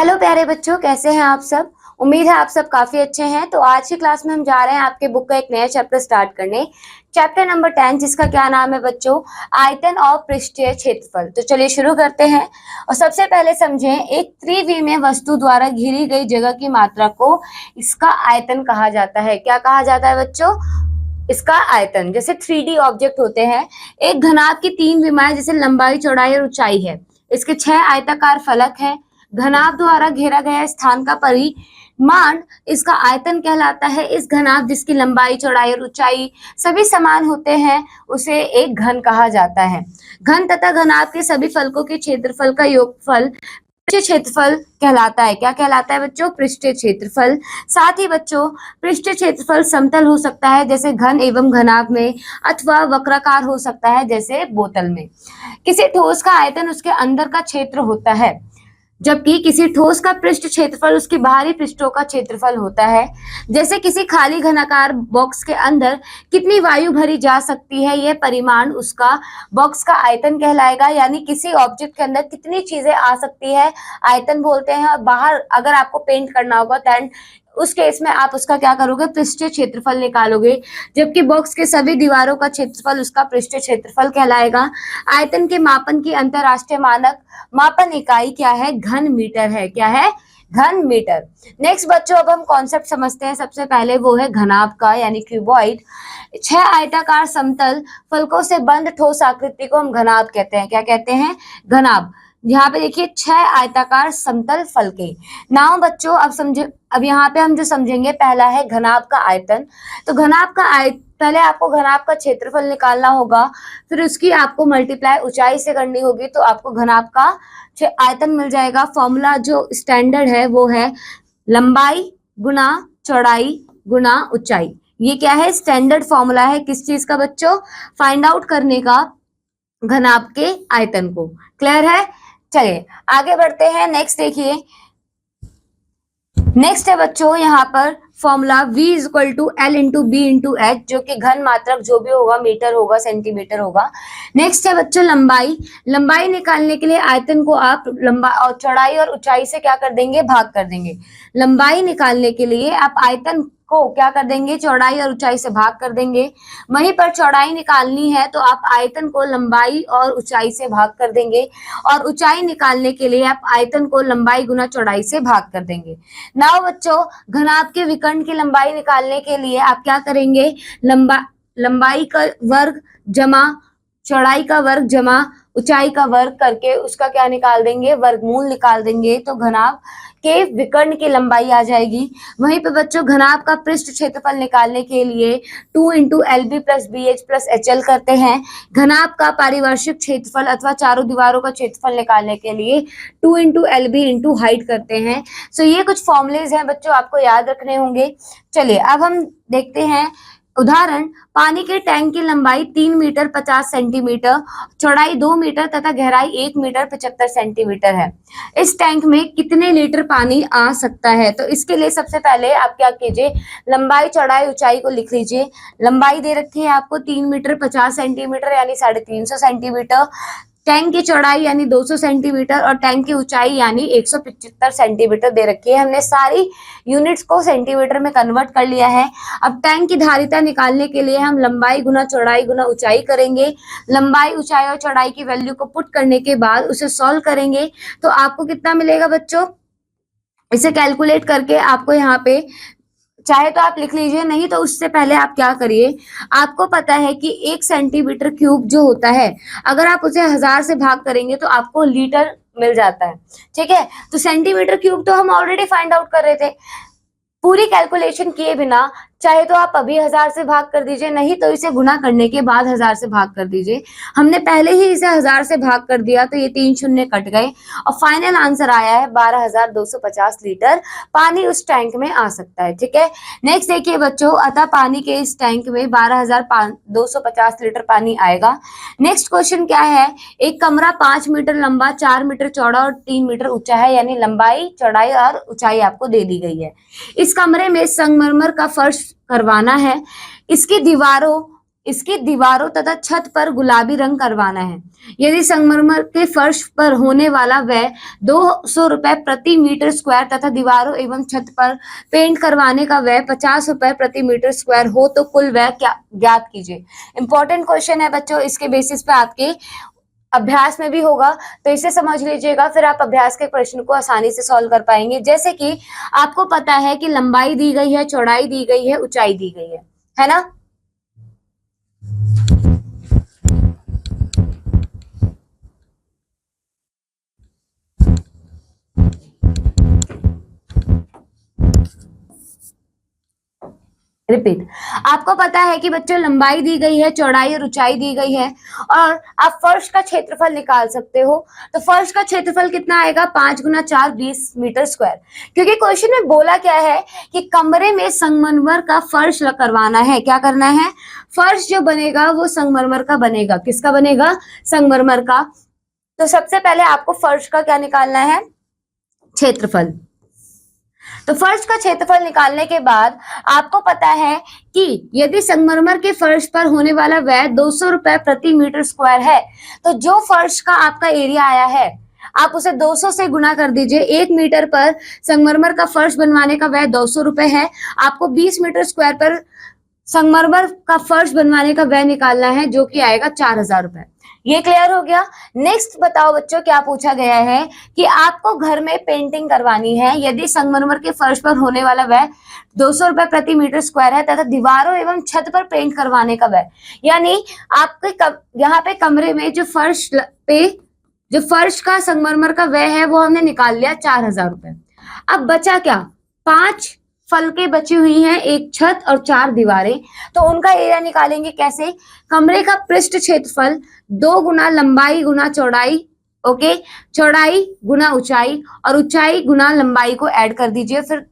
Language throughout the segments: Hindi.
हेलो प्यारे बच्चों, कैसे हैं आप सब। उम्मीद है आप सब काफी अच्छे हैं। तो आज की क्लास में हम जा रहे हैं आपके बुक का एक नया चैप्टर स्टार्ट करने, चैप्टर नंबर 10, जिसका क्या नाम है बच्चों, आयतन और पृष्ठीय क्षेत्रफल। तो चलिए शुरू करते हैं। और सबसे पहले समझें, एक त्रिविमीय वस्तु द्वारा घिरी गई जगह की मात्रा को इसका आयतन कहा जाता है। क्या कहा जाता है बच्चों? इसका आयतन। जैसे 3D ऑब्जेक्ट होते हैं, एक घनाभ की 3 विमाएं जैसे लंबाई, चौड़ाई और ऊंचाई है। इसके 6 आयताकार फलक हैं। घनाभ द्वारा घेरा गया स्थान का परिमाण इसका आयतन कहलाता है। इस घनाभ जिसकी लंबाई, चौड़ाई और ऊंचाई सभी समान होते हैं उसे एक घन कहा जाता है। घन तथा घनाभ के सभी फलकों के क्षेत्रफल का योगफल पृष्ठीय क्षेत्रफल कहलाता है। क्या कहलाता है बच्चों? पृष्ठीय क्षेत्रफल। साथ ही बच्चों, पृष्ठीय क्षेत्रफल समतल हो सकता है जैसे घन एवं घनाभ में, अथवा वक्राकार हो सकता है जैसे बोतल में। किसी ठोस का आयतन उसके अंदर का क्षेत्र होता है, जबकि किसी ठोस का पृष्ठ क्षेत्रफल उसके बाहरी पृष्ठों का क्षेत्रफल होता है। जैसे किसी खाली घनाकार बॉक्स के अंदर कितनी वायु भरी जा सकती है, यह परिमाण उसका बॉक्स का आयतन कहलाएगा। यानी किसी ऑब्जेक्ट के अंदर कितनी चीजें आ सकती है, आयतन बोलते हैं। और बाहर अगर आपको पेंट करना होगा तो उस केस में आप उसका क्या करोगे? पृष्ठीय क्षेत्रफल निकालोगे। जबकि बॉक्स के सभी दीवारों का क्षेत्रफल उसका पृष्ठीय क्षेत्रफल कहलाएगा। आयतन के मापन की अंतरराष्ट्रीय मानक मापन इकाई क्या है? घन मीटर है। क्या है? घन मीटर। नेक्स्ट बच्चों, अब हम कॉन्सेप्ट समझते हैं। सबसे पहले वो है घनाभ का, यानी क्यूबॉइड। 6 आयताकार समतल फलकों से बंद ठोस आकृति को हम घनाभ कहते हैं। क्या कहते हैं? घनाभ। यहाँ पे देखिए 6 आयताकार समतल फलके। नाउ बच्चों, अब यहाँ पे हम जो समझेंगे, पहला है घनाभ का आयतन। तो घनाभ का पहले आपको घनाभ का क्षेत्रफल निकालना होगा, फिर उसकी आपको मल्टीप्लाई ऊंचाई से करनी होगी, तो आपको घनाभ का आयतन मिल जाएगा। फॉर्मूला जो स्टैंडर्ड है वो है लंबाई गुना चौड़ाई गुना ऊंचाई। ये क्या है? स्टैंडर्ड फॉर्मूला है। किस चीज का बच्चों? फाइंड आउट करने का घनाभ के आयतन को। क्लियर है? चलिए आगे बढ़ते हैं। नेक्स्ट देखिए, नेक्स्ट है बच्चों यहाँ पर formula V equal to L into B into H, जो कि घन मात्रक जो भी होगा, मीटर होगा, सेंटीमीटर होगा। नेक्स्ट है बच्चों लंबाई। लंबाई निकालने के लिए आयतन को आप लंबा और चौड़ाई और ऊंचाई से क्या कर देंगे? भाग कर देंगे। लंबाई निकालने के लिए आप आयतन को क्या कर देंगे? चौड़ाई और ऊंचाई से भाग कर देंगे। वहीं पर चौड़ाई निकालनी है तो आप आयतन को लंबाई और ऊंचाई से भाग कर देंगे, और ऊंचाई निकालने के लिए आप आयतन को लंबाई गुना चौड़ाई से भाग कर देंगे। नाउ बच्चों, घनाभ के विकर्ण की लंबाई निकालने के लिए आप क्या करेंगे? लंबाई का वर्ग जमा चौड़ाई का वर्ग जमा ऊंचाई का वर्ग करके उसका क्या निकाल देंगे? वर्गमूल निकाल देंगे। तो घनाभ के विकर्ण की लंबाई आ जाएगी। वहीं पे बच्चों, घनाभ का पृष्ठ क्षेत्रफल निकालने के लिए 2 into L B plus B H plus H L करते हैं। घनाभ का पारिभाषिक क्षेत्रफल अथवा चारों दीवारों का क्षेत्रफल निकालने के लिए 2 into L B into height करते हैं। सो ये कुछ फॉर्मुलेज हैं बच्चों, आपको याद रखने होंगे। चलिए अब हम देखते हैं उदाहरण। पानी के टैंक की लंबाई 3 मीटर 50 सेंटीमीटर, चौड़ाई 2 मीटर तथा गहराई 1 मीटर 75 सेंटीमीटर है। इस टैंक में कितने लीटर पानी आ सकता है? तो इसके लिए सबसे पहले आप क्या कीजिए? लंबाई, चौड़ाई, ऊंचाई को लिख लीजिए। लंबाई दे रखी है आपको 3 मीटर 50 सेंटीमीटर यानी 350 सेंटीमीटर। टैंक की चौड़ाई यानी 200 सेंटीमीटर और टैंक की ऊंचाई यानी 175 सेंटीमीटर दे रखी है। हमने सारी यूनिट्स को सेंटीमीटर में कन्वर्ट कर लिया है। अब टैंक की धारिता निकालने के लिए हम लंबाई गुना चौड़ाई गुना ऊंचाई करेंगे। लंबाई, ऊंचाई और चौड़ाई की वैल्यू को पुट करने के बाद उसे सॉल्व करेंगे तो आपको कितना मिलेगा बच्चों? इसे कैलकुलेट करके आपको यहाँ पे चाहे तो आप लिख लीजिए, नहीं तो उससे पहले आप क्या करिए, आपको पता है कि 1 सेंटीमीटर क्यूब जो होता है, अगर आप उसे 1000 से भाग करेंगे तो आपको लीटर मिल जाता है। ठीक है, तो सेंटीमीटर क्यूब तो हम ऑलरेडी फाइंड आउट कर रहे थे। पूरी कैलकुलेशन किए बिना चाहे तो आप अभी 1000 से भाग कर दीजिए, नहीं तो इसे गुना करने के बाद 1000 से भाग कर दीजिए। हमने पहले ही इसे 1000 से भाग कर दिया तो ये 3 शून्य कट गए और फाइनल आंसर आया है 12,250 लीटर पानी उस टैंक में आ सकता है। ठीक है, नेक्स्ट देखिए बच्चों, अतः पानी के इस टैंक में 12,250 लीटर पानी आएगा। नेक्स्ट क्वेश्चन क्या है? एक कमरा 5 मीटर लंबा, 4 मीटर चौड़ा और 3 मीटर ऊंचा है, यानी लंबाई, चौड़ाई और ऊंचाई आपको दे दी गई है। इस कमरे में संगमरमर का फर्श करवाना है। इसकी दीवारों इसकी दीवारों तथा छत पर गुलाबी रंग करवाना है। यदि संगमरमर के फर्श पर होने वाला व्यय 200 रुपए प्रति मीटर स्क्वायर तथा दीवारों एवं छत पर पेंट करवाने का व्यय 50 रुपए प्रति मीटर स्क्वायर हो तो कुल व्यय क्या ज्ञात कीजिए। इंपॉर्टेंट क्वेश्चन है बच्चों, इसके बेसिस पे आपके अभ्यास में भी होगा, तो इसे समझ लीजिएगा, फिर आप अभ्यास के प्रश्न को आसानी से सॉल्व कर पाएंगे। जैसे कि आपको पता है कि लंबाई दी गई है, चौड़ाई दी गई है, ऊंचाई दी गई है ना। रिपीट, आपको पता है कि बच्चों लंबाई दी गई है, चौड़ाई और ऊंचाई दी गई है, और आप फर्श का क्षेत्रफल निकाल सकते हो। तो फर्श का क्षेत्रफल कितना आएगा, 5 गुना 4 20 मीटर स्क्वायर। क्योंकि क्वेश्चन में बोला क्या है कि कमरे में संगमरमर का फर्श करवाना है। क्या करना है, फर्श जो बनेगा वो संगमरमर का बनेगा। किसका बनेगा, संगमरमर का। तो सबसे पहले आपको फर्श का क्या निकालना है, क्षेत्रफल। तो फर्श का क्षेत्रफल निकालने के बाद आपको पता है कि यदि संगमरमर के फर्श पर होने वाला व्यय 200 रुपए प्रति मीटर स्क्वायर है, तो जो फर्श का आपका एरिया आया है आप उसे 200 से गुना कर दीजिए। 1 मीटर पर संगमरमर का फर्श बनवाने का व्यय 200 रुपए है, आपको 20 मीटर स्क्वायर पर संगमरमर का फर्श बनवाने का व्यय निकालना है, जो कि आएगा 4000 रुपए। ये क्लियर हो गया। नेक्स्ट बताओ बच्चों, क्या पूछा गया है कि आपको घर में पेंटिंग करवानी है। यदि संगमरमर के फर्श पर होने वाला व्यय 200 रुपए प्रति मीटर स्क्वायर है तथा दीवारों एवं छत पर पेंट करवाने का व्यय, यानी आपके यहाँ पे कमरे में जो फर्श का संगमरमर का व्यय है वो हमने निकाल लिया 4000 रुपए। अब बचा क्या, 5 फलके बची हुई हैं, एक छत और 4 दीवारें। तो उनका एरिया निकालेंगे कैसे, कमरे का पृष्ठ क्षेत्रफल 2 गुना लंबाई गुना चौड़ाई, ओके, चौड़ाई गुना ऊंचाई और ऊंचाई गुना लंबाई को ऐड कर दीजिए। फिर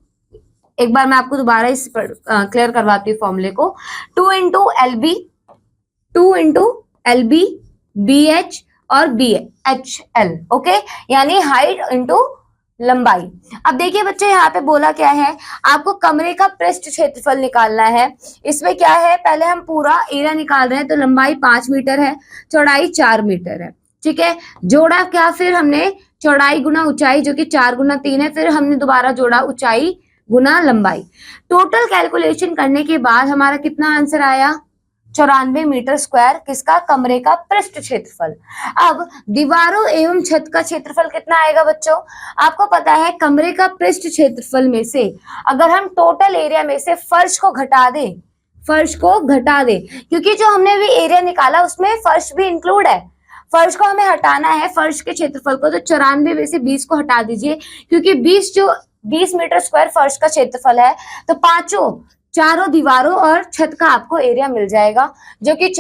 एक बार मैं आपको दोबारा इस पर क्लियर करवाती हूँ फॉर्मूले को। 2 into L B B H और बी एच एल, ओके, यानी हाइट इंटू लंबाई। अब देखिए बच्चे, यहाँ पे बोला क्या है, आपको कमरे का पृष्ठ क्षेत्रफल निकालना है। इसमें क्या है, पहले हम पूरा एरिया निकाल रहे हैं। तो लंबाई 5 मीटर है, चौड़ाई 4 मीटर है, ठीक है। जोड़ा क्या, फिर हमने चौड़ाई गुना ऊंचाई जो कि 4 गुना 3 है, फिर हमने दोबारा जोड़ा ऊंचाई गुना लंबाई। टोटल कैलकुलेशन करने के बाद हमारा कितना आंसर आया, 94 मीटर स्क्वायर, किसका, कमरे का पृष्ठ क्षेत्रफल। अब दीवारों एवं छत का क्षेत्रफल कितना आएगा बच्चों, आपको पता है कमरे का पृष्ठ क्षेत्रफल में से अगर हम टोटल एरिया में से फर्श को घटा दे, क्योंकि जो हमने भी एरिया निकाला उसमें फर्श भी इंक्लूड है, फर्श को हमें हटाना है, फर्श के क्षेत्रफल को। तो 94 में से 20 को हटा दीजिए, क्योंकि 20 मीटर स्क्वायर फर्श का क्षेत्रफल है। तो चारों दीवारों और छत का आपको एरिया मिल जाएगा, जो कि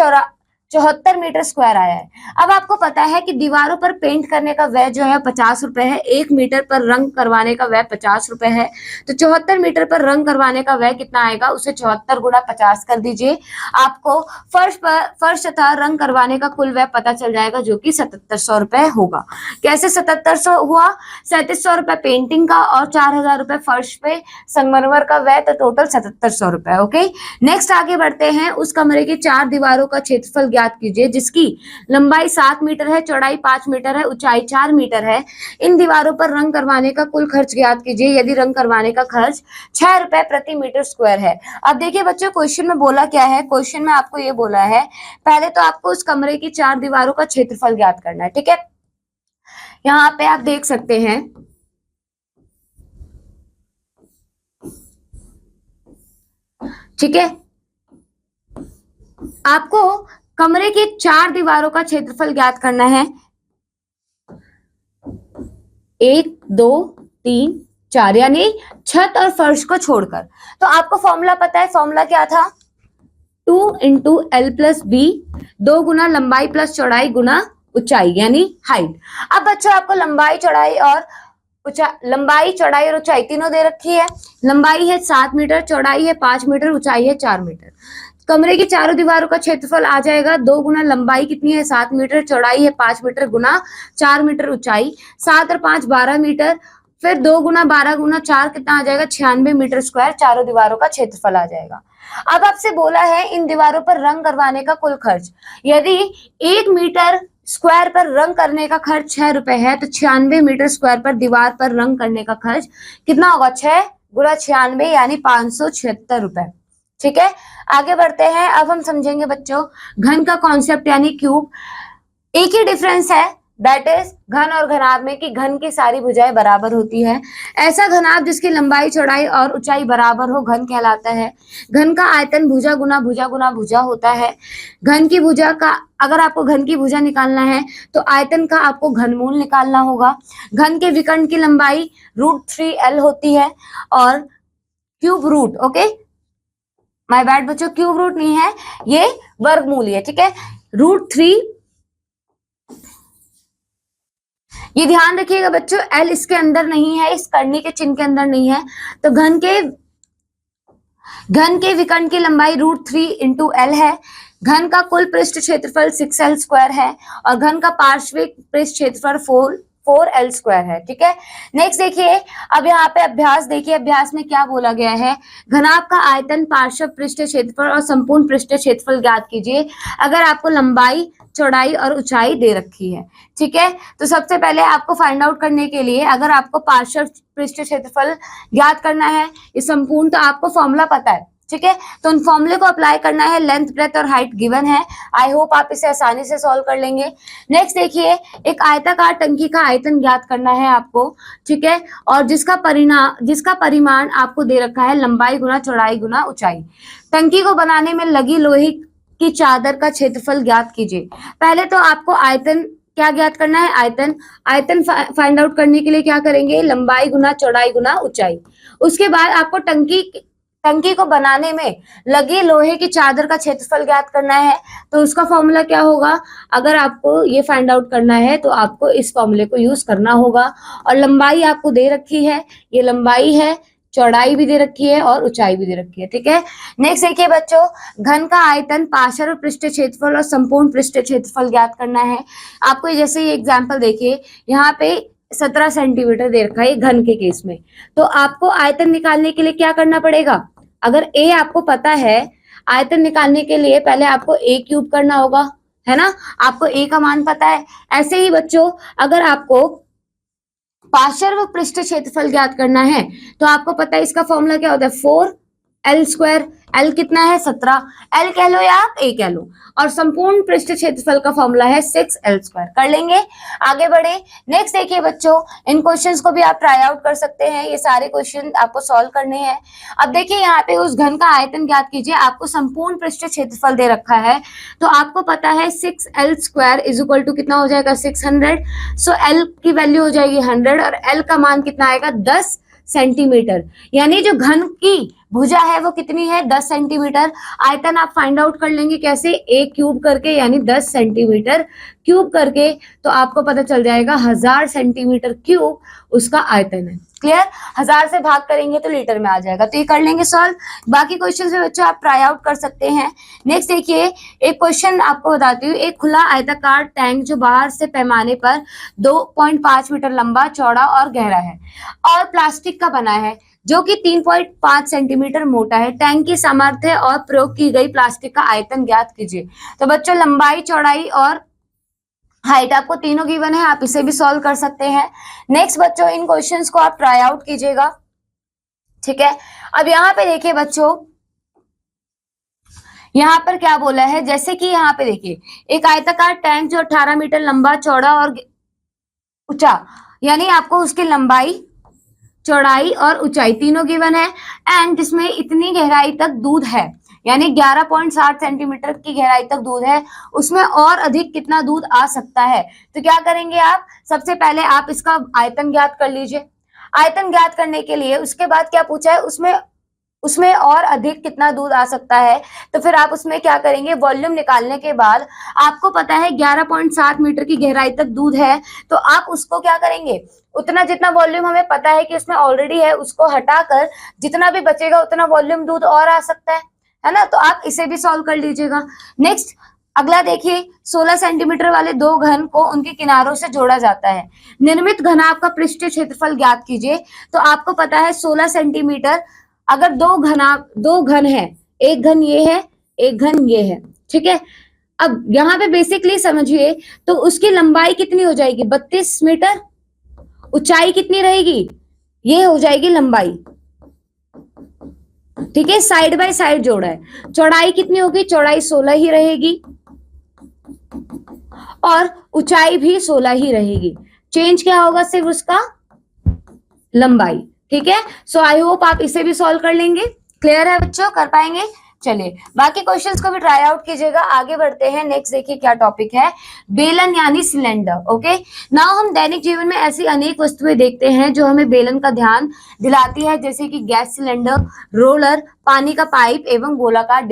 74 मीटर स्क्वायर आया है। अब आपको पता है कि दीवारों पर पेंट करने का व्यय जो है 50 रुपए है, 1 मीटर पर रंग करवाने का व्यय 50 रुपए है। तो 74 मीटर पर रंग करवाने का व्यय कितना आएगा, उसे 74 गुना 50 कर दीजिए, आपको फर्श तथा रंग करवाने का कुल व्यय पता चल जाएगा, जो कि 7700 रुपए होगा। कैसे 7700 हुआ, 3700 रुपए पेंटिंग का और 4000 रुपए फर्श पे संगमरमर का व्यय, तो टोटल 7700 रुपए। ओके, नेक्स्ट आगे बढ़ते हैं। उस कमरे की 4 दीवारों का क्षेत्रफल ज्ञात कीजिए, जिसकी लंबाई 7 मीटर है, चौड़ाई 5 मीटर है, ऊंचाई 4 मीटर है। इन दीवारों पर रंग करवाने का कुल खर्च ज्ञात कीजिए, यदि रंग करवाने का खर्च 6 रुपए प्रति मीटर स्क्वायर है। अब देखिए बच्चों, क्वेश्चन में बोला क्या है, क्वेश्चन में आपको ये बोला है, पहले तो आपको उस कमरे की 4 दीवारों का क्षेत्रफल ज्ञात करना है, ठीक है। यहाँ पे आप देख सकते हैं, ठीक है, आपको कमरे की 4 दीवारों का क्षेत्रफल ज्ञात करना है, 1 2 3 4, यानी छत और फर्श को छोड़कर। तो आपको फॉर्मूला पता है, फॉर्मूला क्या था, 2 इंटू एल प्लस बी, 2 गुना लंबाई प्लस चौड़ाई गुना ऊंचाई यानी हाइट। अब बच्चों आपको लंबाई चौड़ाई और ऊंचाई तीनों दे रखी है। लंबाई है 7 मीटर, चौड़ाई है 5 मीटर, ऊंचाई है 4 मीटर। कमरे की चारों दीवारों का क्षेत्रफल आ जाएगा, 2 गुना लंबाई कितनी है 7 मीटर, चौड़ाई है 5 मीटर गुना 4 मीटर ऊंचाई, 7 और 5 12 मीटर, फिर 2 गुना 12 गुना 4 कितना आ जाएगा 96 मीटर स्क्वायर, चारों दीवारों का क्षेत्रफल आ जाएगा। अब आपसे बोला है इन दीवारों पर रंग करवाने का कुल खर्च। यदि 1 मीटर स्क्वायर पर रंग करने का खर्च 6 रुपए है, तो 96 मीटर स्क्वायर पर दीवार पर रंग करने का खर्च कितना होगा? 6 गुणा 96 यानी 576 रुपए। ठीक है, आगे बढ़ते हैं। अब हम समझेंगे बच्चों घन का कॉन्सेप्ट यानी क्यूब। एक ही डिफरेंस है, दैट इज घन और घनाभ में, कि घन की सारी भुजाएं बराबर होती है। ऐसा घनाभ जिसकी लंबाई चौड़ाई और ऊंचाई बराबर हो घन कहलाता है। घन का आयतन भुजा गुना भुजा गुना भुजा होता है। घन की भुजा का, अगर आपको घन की भुजा निकालना है तो आयतन का आपको घनमूल निकालना होगा। घन के विकर्ण की लंबाई √3L होती है और cube root, okay my bad बच्चों, क्यूब रूट नहीं है, ये वर्गमूल है। ठीक है, √3, ये ध्यान रखिएगा बच्चों, L इसके अंदर नहीं है, इस करनी के चिन्ह के अंदर नहीं है। तो घन के विकर्ण की लंबाई √3 × L है। घन का कुल पृष्ठ क्षेत्रफल 6L² है और घन का पार्श्विक पृष्ठ क्षेत्रफल 4L² है। ठीक है, नेक्स्ट देखिए, अब यहाँ पे अभ्यास देखिए, अभ्यास में क्या बोला गया है। घनाभ का आयतन, पार्श्व पृष्ठ क्षेत्रफल और संपूर्ण पृष्ठ क्षेत्रफल ज्ञात कीजिए अगर आपको लंबाई चौड़ाई और ऊंचाई दे रखी है। ठीक है, तो सबसे पहले आपको फाइंड आउट करने के लिए, अगर आपको पार्श्व पृष्ठ क्षेत्रफल ज्ञात करना है, ये संपूर्ण, तो आपको फॉर्मूला पता है। ठीक है, तो उन फॉर्मूले को अप्लाई करना है। लेंथ, ब्रेथ और हाइट गिवन है। आई होप आप इसे आसानी से सॉल्व कर लेंगे। नेक्स्ट देखिए, एक आयताकार टंकी का आयतन ज्ञात करना है आपको। ठीक है, और जिसका परिमाण आपको दे रखा है लंबाई गुना चौड़ाई गुना ऊंचाई। टंकी को बनाने में लगी लोहे की चादर का क्षेत्रफल ज्ञात कीजिए। पहले तो आपको आयतन क्या ज्ञात करना है? आयतन फाइंड आउट करने के लिए क्या करेंगे? लंबाई गुना चौड़ाई गुना ऊंचाई। उसके बाद आपको टंकी को बनाने में लगी लोहे की चादर का क्षेत्रफल ज्ञात करना है। तो उसका फॉर्मूला क्या होगा? अगर आपको ये फाइंड आउट करना है तो आपको इस फॉर्मूले को यूज करना होगा। और लंबाई आपको दे रखी है, ये लंबाई है, चौड़ाई भी दे रखी है और ऊंचाई भी दे रखी है। ठीक है, नेक्स्ट देखिए बच्चों, घन का आयतन, पार्श्व पृष्ठ क्षेत्रफल और संपूर्ण पृष्ठ क्षेत्रफल ज्ञात करना है आपको। जैसे ये एग्जाम्पल देखिए, यहाँ पे 17 सेंटीमीटर दे रखा है घन के केस में। तो आपको आयतन निकालने के लिए क्या करना पड़ेगा? अगर ए आपको पता है, आयतन निकालने के लिए पहले आपको a³ करना होगा, है ना? आपको a का मान पता है। ऐसे ही बच्चों, अगर आपको पार्श्व पृष्ठ क्षेत्रफल ज्ञात करना है तो आपको पता है इसका फॉर्मूला क्या होता है? 4L²। L कितना है? 17। L कह लो या आप A कह लो। और संपूर्ण पृष्ठ क्षेत्रफल का फॉर्मूला है 6L²। कर लेंगे, आगे बढ़े। नेक्स्ट देखिए बच्चों, इन क्वेश्चंस को भी आप ट्राई आउट कर सकते हैं। ये सारे क्वेश्चन आपको सॉल्व करने हैं। अब देखिए यहाँ पे उस घन का आयतन ज्ञात कीजिए। आपको संपूर्ण पृष्ठ क्षेत्रफल दे रखा है, तो आपको पता है 6L² इज इक्वल टू कितना हो जाएगा? 600। सो L की वैल्यू हो जाएगी 100 और L का मान कितना आएगा? 10 सेंटीमीटर। यानी जो घन की भुजा है वो कितनी है? 10 सेंटीमीटर। आयतन आप फाइंड आउट कर लेंगे कैसे? a³ करके, यानी 10 सेंटीमीटर क्यूब करके, तो आपको पता चल जाएगा 1000 सेंटीमीटर क्यूब उसका आयतन है। क्लियर? 1000 से भाग करेंगे तो लीटर में आ जाएगा। तो ये कर लेंगे सॉल्व। बाकी क्वेश्चन से बच्चों आप ट्राई आउट कर सकते हैं। नेक्स्ट देखिए, एक क्वेश्चन आपको बताती हूँ। एक खुला आयताकार टैंक जो बाहर से पैमाने पर 2.5 मीटर लंबा, चौड़ा और गहरा है और प्लास्टिक का बना है, जो कि 3.5 सेंटीमीटर मोटा है। टैंक की सामर्थ्य और प्रयोग की गई प्लास्टिक का आयतन ज्ञात कीजिए। तो बच्चों लंबाई, चौड़ाई और हाइट आपको तीनों गिवन है, आप इसे भी सॉल्व कर सकते हैं। नेक्स्ट बच्चों, इन क्वेश्चंस को आप ट्राई आउट कीजिएगा। ठीक है, अब यहाँ पे देखिए बच्चों, यहाँ पर क्या बोला है, जैसे कि यहाँ पे देखिए एक आयताकार टैंक जो 18 मीटर लंबा, चौड़ा और ऊंचा, यानी आपको उसकी लंबाई, चौड़ाई और ऊंचाई तीनों गिवन है, एंड जिसमें इतनी गहराई तक दूध है, यानी 11.60 सेंटीमीटर की गहराई तक दूध है, उसमें और अधिक कितना दूध आ सकता है? तो क्या करेंगे आप? सबसे पहले आप इसका आयतन ज्ञात कर लीजिए। आयतन ज्ञात करने के लिए उसके बाद क्या पूछा है? उसमें और अधिक कितना दूध आ सकता है, तो फिर आप उसमें क्या करेंगे? वॉल्यूम निकालने के बाद आपको पता है 11.7 मीटर की गहराई तक दूध है, तो आप उसको क्या करेंगे? उतना जितना वॉल्यूम हमें पता है कि उसमें ऑलरेडी है, उसको हटाकर जितना भी बचेगा उतना वॉल्यूम दूध और आ सकता है ना? तो आप इसे भी सॉल्व कर लीजिएगा। नेक्स्ट अगला देखिए, 16 सेंटीमीटर वाले दो घन को उनके किनारों से जोड़ा जाता है। निर्मित घनाभ का पृष्ठीय क्षेत्रफल ज्ञात कीजिए। तो आपको पता है 16 सेंटीमीटर, अगर दो घन है, एक घन ये है, एक घन ये है, ठीक है। अब यहाँ पे बेसिकली समझिए तो उसकी लंबाई कितनी हो जाएगी 32 मीटर, ऊंचाई कितनी रहेगी, ये हो जाएगी लंबाई, ठीक है, साइड बाय साइड जोड़ा है। चौड़ाई कितनी होगी, चौड़ाई 16 ही रहेगी और ऊंचाई भी 16 ही रहेगी। चेंज क्या होगा, सिर्फ उसका लंबाई, ठीक है। सो आई होप आप इसे भी सॉल्व कर लेंगे। क्लियर है बच्चों, कर पाएंगे। चलिए बाकी क्वेश्चंस को भी ट्राई आउट कीजिएगा। आगे बढ़ते हैं, नेक्स्ट देखिए क्या टॉपिक है, बेलन यानी सिलेंडर। ओके, नाउ हम दैनिक जीवन में ऐसी अनेक वस्तुएं देखते हैं जो हमें बेलन का ध्यान दिलाती है, जैसे कि गैस सिलेंडर, रोलर, पानी का पाइप एवं गोलाकार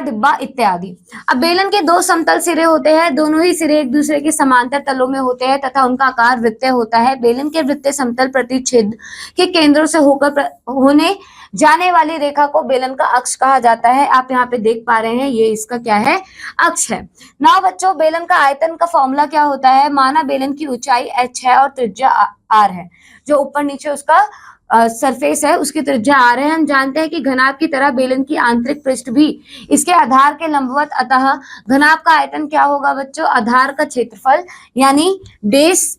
डिब्बा इत्यादि। अब बेलन के दो समतल सिरे होते हैं, दोनों ही सिरे एक दूसरे के समांतर तलों में होते हैं तथा उनका आकार वृत्तीय होता है। बेलन के वृत्तीय समतल प्रतिच्छेद के केंद्रों से होकर होने जाने वाली रेखा को बेलन का अक्ष कहा जाता है। आप यहाँ पे देख पा रहे हैं, ये इसका क्या है, अक्ष है। नाउ बच्चों, बेलन का आयतन का फॉर्मूला क्या होता है, माना बेलन की ऊंचाई h है और त्रिज्या r है, जो ऊपर नीचे उसका सरफेस है उसकी त्रिज्या r है। हम जानते हैं कि घनाभ की तरह बेलन की आंतरिक पृष्ठ भी इसके आधार के लंबवत, अतः घनाभ का आयतन क्या होगा बच्चों, आधार का क्षेत्रफल यानी बेस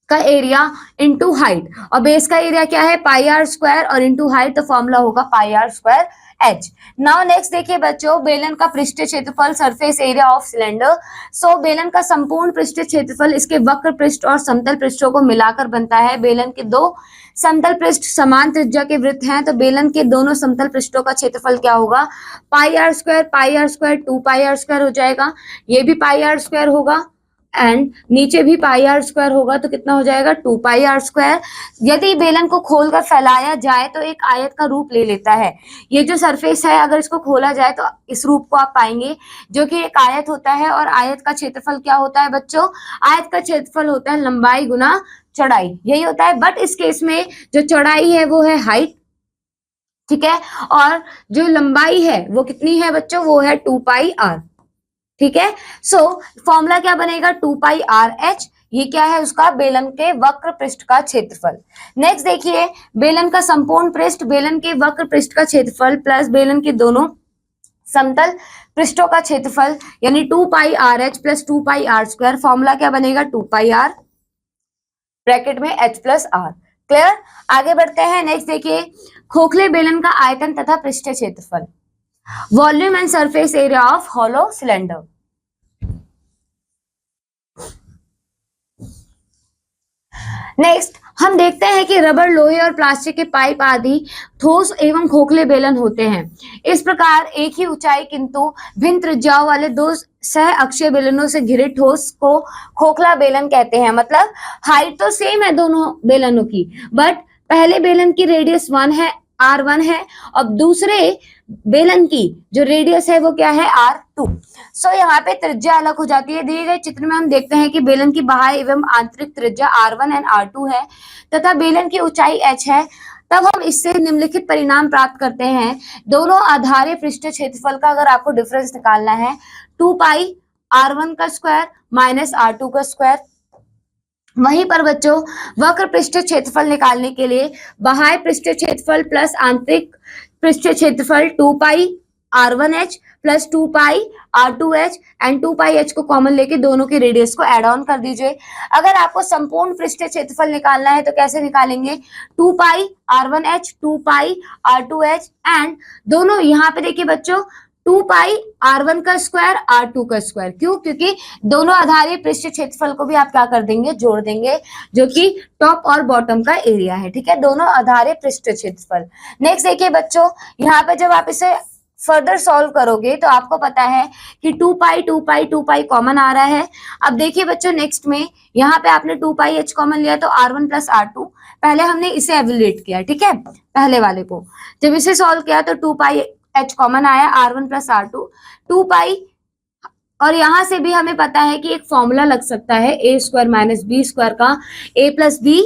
का एरिया इनटू हाइट, और बेस का एरिया क्या है पाई आर स्क्वायर, और इनटू हाइट तो फॉर्मूला होगा pi are square h। Now next देखिए बच्चों, बेलन का पृष्ठीय क्षेत्रफल, surface area of cylinder. So बेलन का संपूर्ण पृष्ठीय क्षेत्रफल इसके वक्र पृष्ठ और समतल पृष्ठों को मिलाकर बनता है। बेलन के दो समतल पृष्ठ समान त्रिज्या के वृत्त हैं, तो बेलन के दोनों समतल पृष्ठों का क्षेत्रफल क्या होगा, pi are square 2 pi are square हो जाएगा, ये भी पाई आर स्क्वायर होगा एंड नीचे भी पाई आर स्क्वायर होगा, तो कितना हो जाएगा 2 पाई आर स्क्वायर। यदि बेलन को खोलकर फैलाया जाए तो एक आयत का रूप ले लेता है। ये जो सरफेस है अगर इसको खोला जाए तो इस रूप को आप पाएंगे, जो कि एक आयत होता है। और आयत का क्षेत्रफल क्या होता है बच्चों, आयत का क्षेत्रफल होता है लंबाई गुना चौड़ाई, यही होता है। बट इस केस में जो चौड़ाई है वो है हाइट, ठीक है, और जो लंबाई है वो कितनी है बच्चों, वो है 2 पाई आर, ठीक है। सो फॉर्मूला क्या बनेगा 2 पाई आर एच, ये क्या है उसका बेलन के वक्र पृष्ठ का क्षेत्रफल। नेक्स्ट देखिए, बेलन का संपूर्ण पृष्ठ, बेलन के वक्र पृष्ठ का क्षेत्रफल प्लस बेलन के दोनों समतल पृष्ठों का क्षेत्रफल यानी 2 pi R H plus 2 pi are square. Formula क्या बनेगा 2 पाई आर ब्रैकेट में h प्लस आर। क्लियर, आगे बढ़ते हैं। नेक्स्ट देखिए, खोखले बेलन का आयतन तथा पृष्ठीय क्षेत्रफल, volume and surface area of hollow cylinder. Next हम देखते हैं कि रबर, लोहे और प्लास्टिक के पाइप आदि ठोस एवं खोखले बेलन होते हैं। इस प्रकार एक ही ऊंचाई किंतु भिन्न त्रिज्याओं वाले दो सह अक्षीय बेलनों से घिरे ठोस को खोखला बेलन कहते हैं। मतलब हाइट तो सेम है दोनों बेलनों की, बट पहले बेलन की रेडियस 1 है, R1 है, और दूसरे बेलन की जो रेडियस है वो क्या है R2। सो यहाँ पे त्रिज्या अलग हो जाती है। दिए गए चित्र में हम देखते हैं कि बेलन की बाह्य एवं आंतरिक त्रिज्या R1 एंड R2 है तथा बेलन की ऊंचाई h है। तब हम इससे निम्नलिखित परिणाम प्राप्त करते हैं। दोनों आधारीय पृष्ठीय क्षेत्रफल का अगर आपको डिफरेंस निकालना है, 2 पाई R1 का स्क्वायर माइनस R2 का स्क्वायर। वहीं पर बच्चों वक्र पृष्ठीय क्षेत्रफल निकालने के लिए बाह्य पृष्ठीय क्षेत्रफल प्लस आंतरिक पृष्ठीय क्षेत्रफल 2 पाई R1h plus 2 pi R2h and 2 pi h को कॉमन लेके दोनों की रेडियस को ऐड ऑन कर दीजिए। अगर आपको संपूर्ण पृष्ठीय क्षेत्रफल निकालना है तो कैसे निकालेंगे, 2 पाई R1h 2 पाई R2h एंड दोनों यहाँ पे देखिए बच्चों 2 पाई R1 का स्क्वायर R2 का स्क्वायर। क्यों, क्योंकि दोनों आधारीय पृष्ठीय क्षेत्रफल को भी आप क्या कर देंगे, जोड़ देंगे, जो कि टॉप और बॉटम का एरिया है, ठीक है, दोनों आधारीय पृष्ठीय क्षेत्रफल। नेक्स्ट देखिए बच्चों, यहाँ पे जब आप इसे फर्दर सॉल्व करोगे तो आपको पता है कि 2 पाई कॉमन आ रहा है। अब देखिए बच्चों नेक्स्ट में यहाँ पे आपने 2 पाई h कॉमन लिया तो R1 प्लस R2, पहले हमने इसे एवेल्यूएट किया, ठीक है, पहले वाले को जब इसे सॉल्व किया तो 2 पाई h कॉमन आया, R1 प्लस R2 2 पाई, और यहां से भी हमें पता है कि एक फॉर्मूला लग सकता है a square minus B square का, a plus B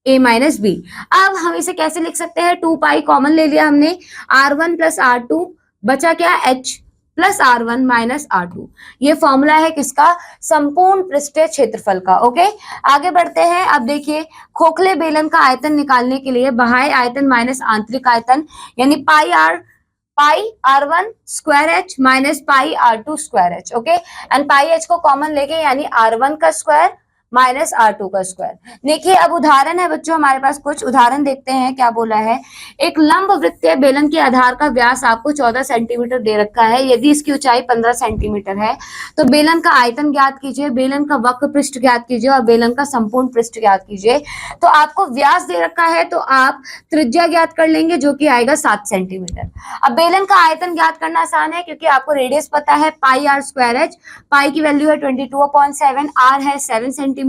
a minus B. अब हम इसे कैसे लिख सकते हैं, 2 पाई कॉमन ले लिया हमने, R1 प्लस R2 बचा क्या h, plus R1 minus R2। ये फॉर्मूला है किसका? संपूर्ण पृष्ठीय क्षेत्रफल का। ओके, आगे बढ़ते हैं। अब देखिए, खोखले बेलन का आयतन निकालने के लिए बाह्य आयतन माइनस आंतरिक आयतन यानी पाई R1 square H minus pi R2 square H. Okay, and pi H को कॉमन लेके यानी R1 का स्क्वायर माइनस R2 का स्क्वायर। देखिए, अब उदाहरण है बच्चों हमारे पास, कुछ उदाहरण देखते हैं क्या बोला है। एक लंब वृत्तीय बेलन के आधार का व्यास आपको 14 सेंटीमीटर दे रखा है। यदि इसकी ऊंचाई 15 सेंटीमीटर है तो बेलन का आयतन ज्ञात कीजिए, बेलन का वक्र पृष्ठ ज्ञात कीजिए और बेलन का संपूर्ण पृष्ठ ज्ञात कीजिए। तो आपको व्यास दे रखा है तो आप त्रिज्या ज्ञात कर लेंगे जो कि आएगा 7 सेंटीमीटर। अब बेलन का आयतन ज्ञात करना आसान है क्योंकि आपको रेडियस पता है पाई R स्क्वायर एच, पाई की वैल्यू है 22.7, R है 7 सेंटीमीटर,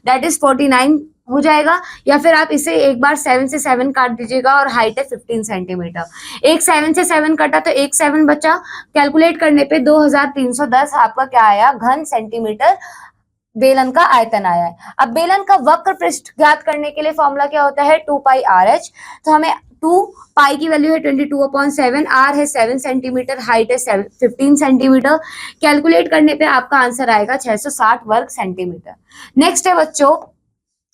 दैट इज 49 हो जाएगा। या फिर आप इसे एक बार 7 से 7 काट दीजिएगा और हाइट है 15 सेंटीमीटर। एक 7 से 7 कटा तो एक 7 बचा, कैलकुलेट करने पे 2310 आपका क्या आया? घन सेंटीमीटर बेलन का आयतन आया है। अब बेलन का वक्र पृष्ठ ज्ञात करने के लिए फॉर्मूला क्या होता है? 2 पाई RH। तो हमें 2 पाई की वैल्यू है 22.7, R है 7 सेंटीमीटर, हाइट है 15 सेंटीमीटर। कैलकुलेट करने पे आपका आंसर आएगा 660 वर्ग सेंटीमीटर। नेक्स्ट है बच्चों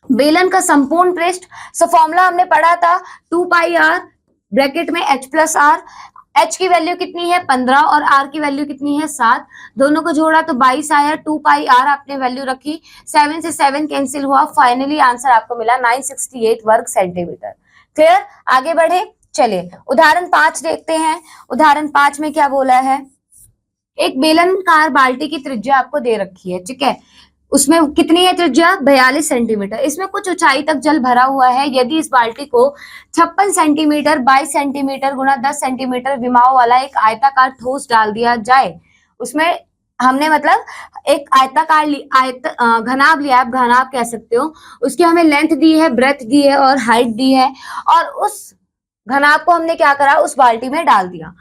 बेलन का संपूर्ण पृष्ठ। सो फॉर्मूला हमने पढ़ा था 2 पाई R ब्रैकेट में H प्लस R। H की वैल्यू कितनी है? 15 और R की वैल्यू कितनी है? 7। दोनों को जोड़ा तो 22 आया। 2 पाई R आपने वैल्यू रखी, 7 से 7 कैंसिल हुआ, फाइनली आंसर आपको मिला 968 वर्ग सेंटीमीटर। क्लियर? आगे बढ़े, चलिए उदाहरण 5 देखते हैं। उदाहरण 5 में क्या बोला है? एक बेलनाकार बाल्टी की त्रिज्या आपको दे रखी है, ठीक है। उसमें कितनी है त्रिज्या? 42 सेंटीमीटर। इसमें कुछ ऊंचाई तक जल भरा हुआ है। यदि इस बाल्टी को 56 सेंटीमीटर 22 सेंटीमीटर गुना 10 सेंटीमीटर विमाओं वाला एक आयताकार ठोस डाल दिया जाए, उसमें हमने मतलब एक आयताकार घनाभ लिया, आप घनाभ कह सकते हो। उसकी हमें लेंथ दी है, ब्रेथ दी है और हाइट दी है, और उस घनाभ को हमने क्या करा? उस बाल्टी में डाल दिया।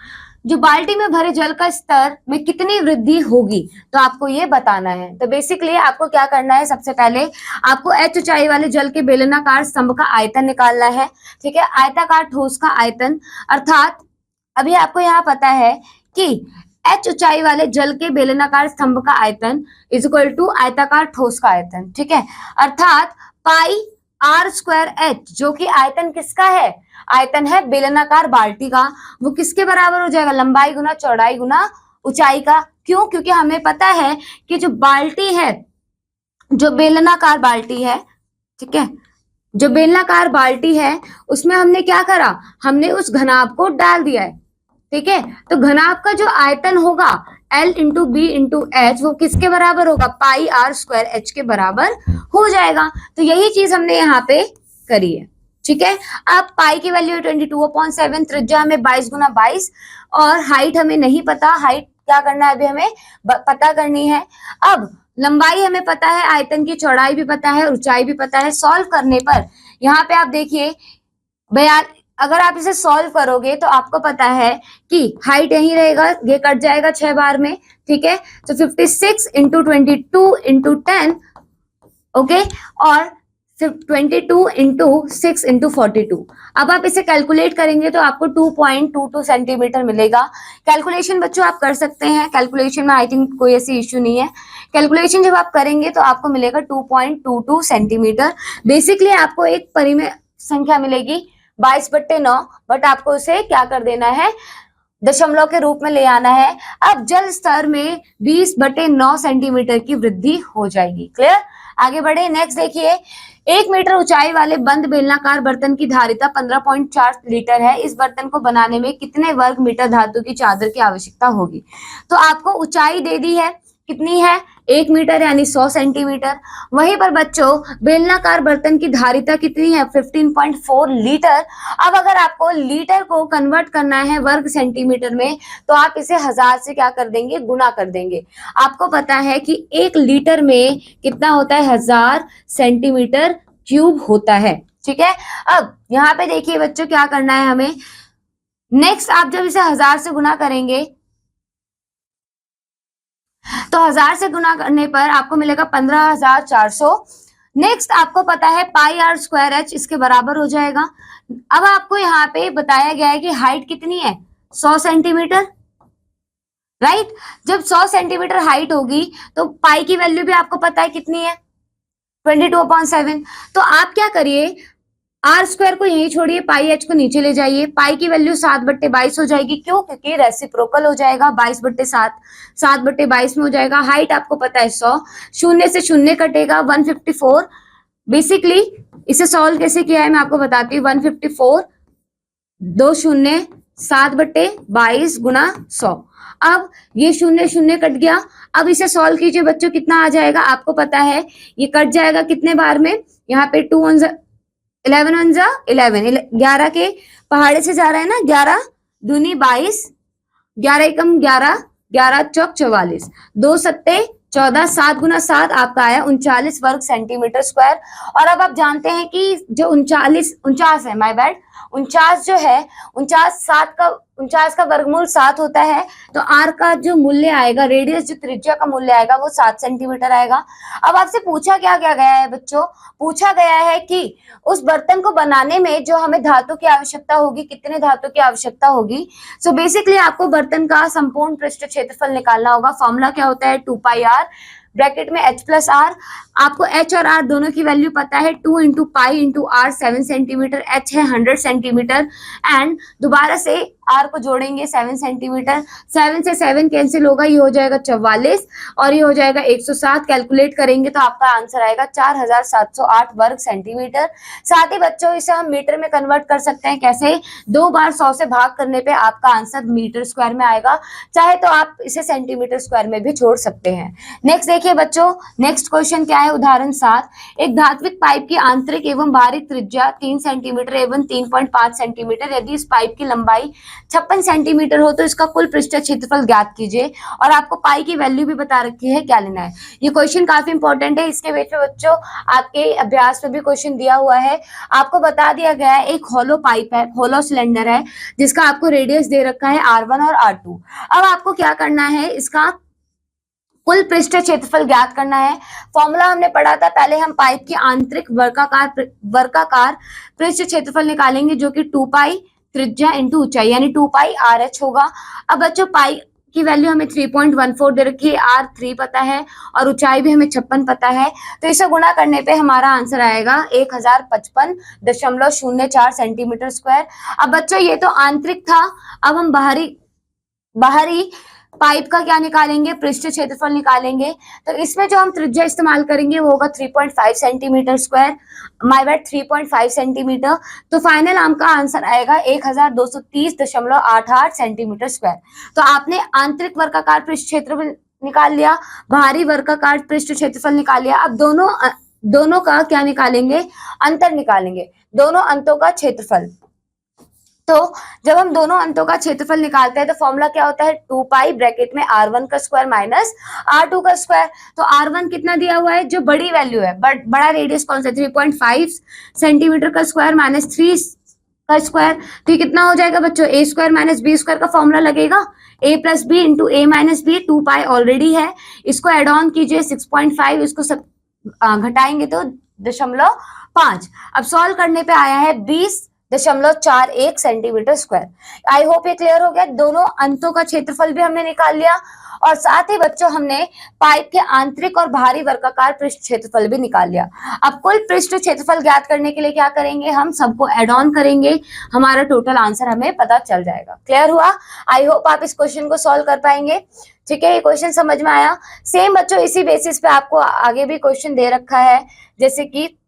जो बाल्टी में भरे जल का स्तर में कितनी वृद्धि होगी तो आपको ये बताना है। तो बेसिकली आपको क्या करना है? सबसे पहले आपको H ऊंचाई वाले जल के बेलनाकार स्तंभ का आयतन निकालना है, ठीक है। आयताकार ठोस का आयतन, अर्थात अभी आपको यहाँ पता है कि H ऊंचाई वाले जल के बेलनाकार स्तंभ का आयतन इज इक्वल टू आयताकार ठोस का आयतन, ठीक है। अर्थात पाई R स्क्वायर H जो कि आयतन किसका है? आयतन है बेलनाकार बाल्टी का। वो किसके बराबर हो जाएगा? लंबाई गुना चौड़ाई गुना ऊंचाई का। क्यों? क्योंकि हमें पता है कि जो बाल्टी है, जो बेलनाकार बाल्टी है, ठीक है, जो बेलनाकार बाल्टी है उसमें हमने क्या करा? हमने उस घनाभ को डाल दिया है, ठीक है। तो घनाभ का जो आयतन होगा L into B into H वो किसके बराबर होगा? पाई R स्क्वायर H के बराबर हो जाएगा। तो यही चीज हमने यहाँ पे करी है, ठीक है। अब पाई की वैल्यू 22.7, त्रिज्या हमें 22 गुना 22 और हाइट हमें नहीं पता। हाइट क्या करना है? अभी हमें पता करनी है। अब लंबाई हमें पता है, आयतन की चौड़ाई भी पता है, ऊंचाई भी पता है। सॉल्व करने पर यहाँ पे आप देखिए अगर आप इसे सॉल्व करोगे तो आपको पता है कि हाइट यही रहेगा, ये कट जाएगा 6 बार में, ठीक है। तो 56 इंटू 22 इंटू 10, ओके, और 22 इंटू 6 इंटू 42। अब आप इसे कैलकुलेट करेंगे तो आपको 2.22 सेंटीमीटर मिलेगा। कैलकुलेशन बच्चों आप कर सकते हैं, कैलकुलेशन में आई थिंक कोई ऐसी इश्यू नहीं है। कैलकुलेशन जब आप करेंगे तो आपको मिलेगा 2.22 सेंटीमीटर। बेसिकली आपको एक परिमेय संख्या मिलेगी 22/9, बट आपको उसे क्या कर देना है? दशमलव के रूप में ले आना है। अब जल स्तर में 20/9 सेंटीमीटर की वृद्धि हो जाएगी। क्लियर? आगे बढ़े, नेक्स्ट देखिए। 1 मीटर ऊंचाई वाले बंद बेलनाकार बर्तन की धारिता 15.4 लीटर है। इस बर्तन को बनाने में कितने वर्ग मीटर धातु की चादर की आवश्यकता होगी? तो आपको ऊंचाई दे दी है, कितनी है? 1 मीटर यानी 100 सेंटीमीटर। वहीं पर बच्चों बेलनाकार बर्तन की धारिता कितनी है? 15.4 लीटर। अब अगर आपको लीटर को कन्वर्ट करना है वर्ग सेंटीमीटर में तो आप इसे 1000 से क्या कर देंगे? गुना कर देंगे। आपको पता है कि 1 लीटर में कितना होता है? 1000 सेंटीमीटर क्यूब होता है, ठीक है। अब यहाँ पे देखिए बच्चों क्या करना है हमें। नेक्स्ट आप जब इसे 1000 से गुना करेंगे तो 1000 से गुना करने पर आपको मिलेगा 15,400। नेक्स्ट आपको पता है पाई R स्क्वायर H इसके बराबर हो जाएगा। अब आपको यहाँ पे बताया गया है कि हाइट कितनी है? 100 सेंटीमीटर, राइट। जब 100 सेंटीमीटर हाइट होगी तो पाई की वैल्यू भी आपको पता है कितनी है, 22/7। तो आप क्या करिए, आर स्क्वायर को यहीं छोड़िए, पाई एच को नीचे ले जाइए, पाई की वैल्यू 7/22 हो जाएगी। क्यों? क्योंकि रेसिप्रोकल हो जाएगा, 22/7, 7/22 में हो जाएगा। हाइट आपको पता है 100, शून्य से शून्य कटेगा, 154। बेसिकली इसे सॉल्व कैसे किया है मैं आपको बताती हूँ। 154, 2 शून्य, 7/22 गुणा 100। अब ये शून्य शून्य कट गया। अब इसे सॉल्व कीजिए बच्चों, कितना आ जाएगा आपको पता है, ये कट जाएगा कितने बार में, यहाँ पे 2 1 11 1 11, 11 के पहाड़े से जा रहा है ना, 11 दूनी 22, 11 एकम 11, 11 चौक 44, 2 सत्ते 14, 7 गुना 7 आपका आया 39 वर्ग सेंटीमीटर स्क्वायर। और अब आप जानते हैं कि जो 49 है, माय बैड, 49 जो है, 49 का वर्गमूल 7 होता है। तो आर का जो मूल्य आएगा, रेडियस जो त्रिज्या का मूल्य आएगा वो 7 सेंटीमीटर आएगा। अब आपसे पूछा क्या क्या गया है बच्चों, पूछा गया है कि उस बर्तन को बनाने में जो हमें धातु की आवश्यकता होगी, कितने धातु की आवश्यकता होगी। सो बेसिकली आपको बर्तन का संपूर्ण पृष्ठ क्षेत्रफल निकालना होगा। फॉर्मूला क्या होता है, 2πr ब्रैकेट में h प्लस आर। आपको h और r दोनों की वैल्यू पता है, 2 into pi into r 7 centimetre, h है 100 सेंटीमीटर, एंड दोबारा से r को जोड़ेंगे 7 सेंटीमीटर, 7 से 7 कैंसिल होगा, ये हो जाएगा 44 और ये हो जाएगा 107। कैलकुलेट करेंगे तो आपका आंसर आएगा 4708 वर्ग सेंटीमीटर। साथ ही बच्चों इसे हम मीटर में कन्वर्ट कर सकते हैं। कैसे? 2 बार 100 से भाग करने पे आपका आंसर मीटर स्क्वायर में आएगा, चाहे तो आप इसे सेंटीमीटर स्क्वायर में भी छोड़ सकते हैं। नेक्स्ट देखिए बच्चों, नेक्स्ट क्वेश्चन क्या है, उदाहरण 7। एक धात्विक पाइप की आंतरिक एवं बाहरी त्रिज्या 3 सेंटीमीटर एवं 3.5 सेंटीमीटर, यदि इस पाइप की लंबाई 56 सेंटीमीटर हो तो इसका कुल पृष्ठ क्षेत्रफल ज्ञात कीजिए। और आपको पाई की वैल्यू भी बता रखी है, क्या लेना है। ये क्वेश्चन काफी इंपॉर्टेंट है, इसके बेस पे बच्चों आपके अभ्यास में भी क्वेश्चन दिया हुआ है। आपको बता दिया गया है एक होलो पाइप है, होलो सिलेंडर है, जिसका आपको रेडियस दे रखा है R1 और R2। अब आपको क्या करना है, इसका कुल पृष्ठ क्षेत्रफल ज्ञात करना है। फॉर्मूला हमने पढ़ा था, पहले हम पाइप की आंतरिक वर्गाकार पृष्ठ क्षेत्रफल निकालेंगे, जो कि 2 पाई त्रिज्या इंटू ऊंचाई यानी 2 पाई RH होगा। अब बच्चों पाई की वैल्यू हमें 3.14 दे रखी है, R 3 पता है और ऊंचाई भी हमें 56 पता है। तो इसे गुणा करने पे हमारा आंसर आएगा 1055.04 सेंटीमीटर स्क्वायर। अब बच्चों ये तो आंतरिक था, अब हम बाहरी पाइप का क्या निकालेंगे, पृष्ठ क्षेत्रफल निकालेंगे। तो इसमें जो हम त्रिज्या इस्तेमाल करेंगे वो होगा 3.5 centimetre square, my bad 3.5 centimetre. तो फाइनल आपका आंसर आएगा 1230.88 सेंटीमीटर स्क्वायर। तो आपने आंतरिक वर्गाकार पृष्ठ क्षेत्रफल निकाल लिया, बाहरी वर्गाकार पृष्ठ क्षेत्रफल निकाल लिया। अब दोनों का क्या निकालेंगे, अंतर निकालेंगे, दोनों अंतों का क्षेत्रफल। तो जब हम दोनों अंतों का क्षेत्रफल निकालते हैं तो फॉर्मूला क्या होता है, 2 पाई ब्रैकेट में R1 का स्क्वायर माइनस R2 का स्क्वायर। तो R1 कितना दिया हुआ है, जो बड़ी वैल्यू है, बड़ा रेडियस कौन सा, 3.5 सेंटीमीटर का स्क्वायर माइनस 3 का स्क्वायर। तो ये कितना हो जाएगा बच्चों, a square minus b square का फॉर्मूला लगेगा, a plus B into a minus B. 2 pi already है, इसको एड ऑन कीजिए 6.5, इसको सब घटाएंगे तो 0.5। अब सॉल्व करने पे आया है 20.41 सेंटीमीटर स्क्वायर। आई होप ये क्लियर हो गया। दोनों अंतों का क्षेत्रफल भी हमने निकाल लिया और साथ ही बच्चों हमने पाइप के आंतरिक और बाहरी वर्गाकार पृष्ठ क्षेत्रफल भी निकाल लिया। अब कुल पृष्ठ क्षेत्रफल ज्ञात करने के लिए क्या करेंगे, हम सबको एड ऑन करेंगे, हमारा टोटल आंसर हमें पता चल जाएगा। क्लियर हुआ? आई होप आप इस क्वेश्चन को सॉल्व कर पाएंगे। ठीक है, ये क्वेश्चन समझ में आया। सेम बच्चों इसी बेसिस पे आपको आगे भी क्वेश्चन दे रखा है, जैसे कि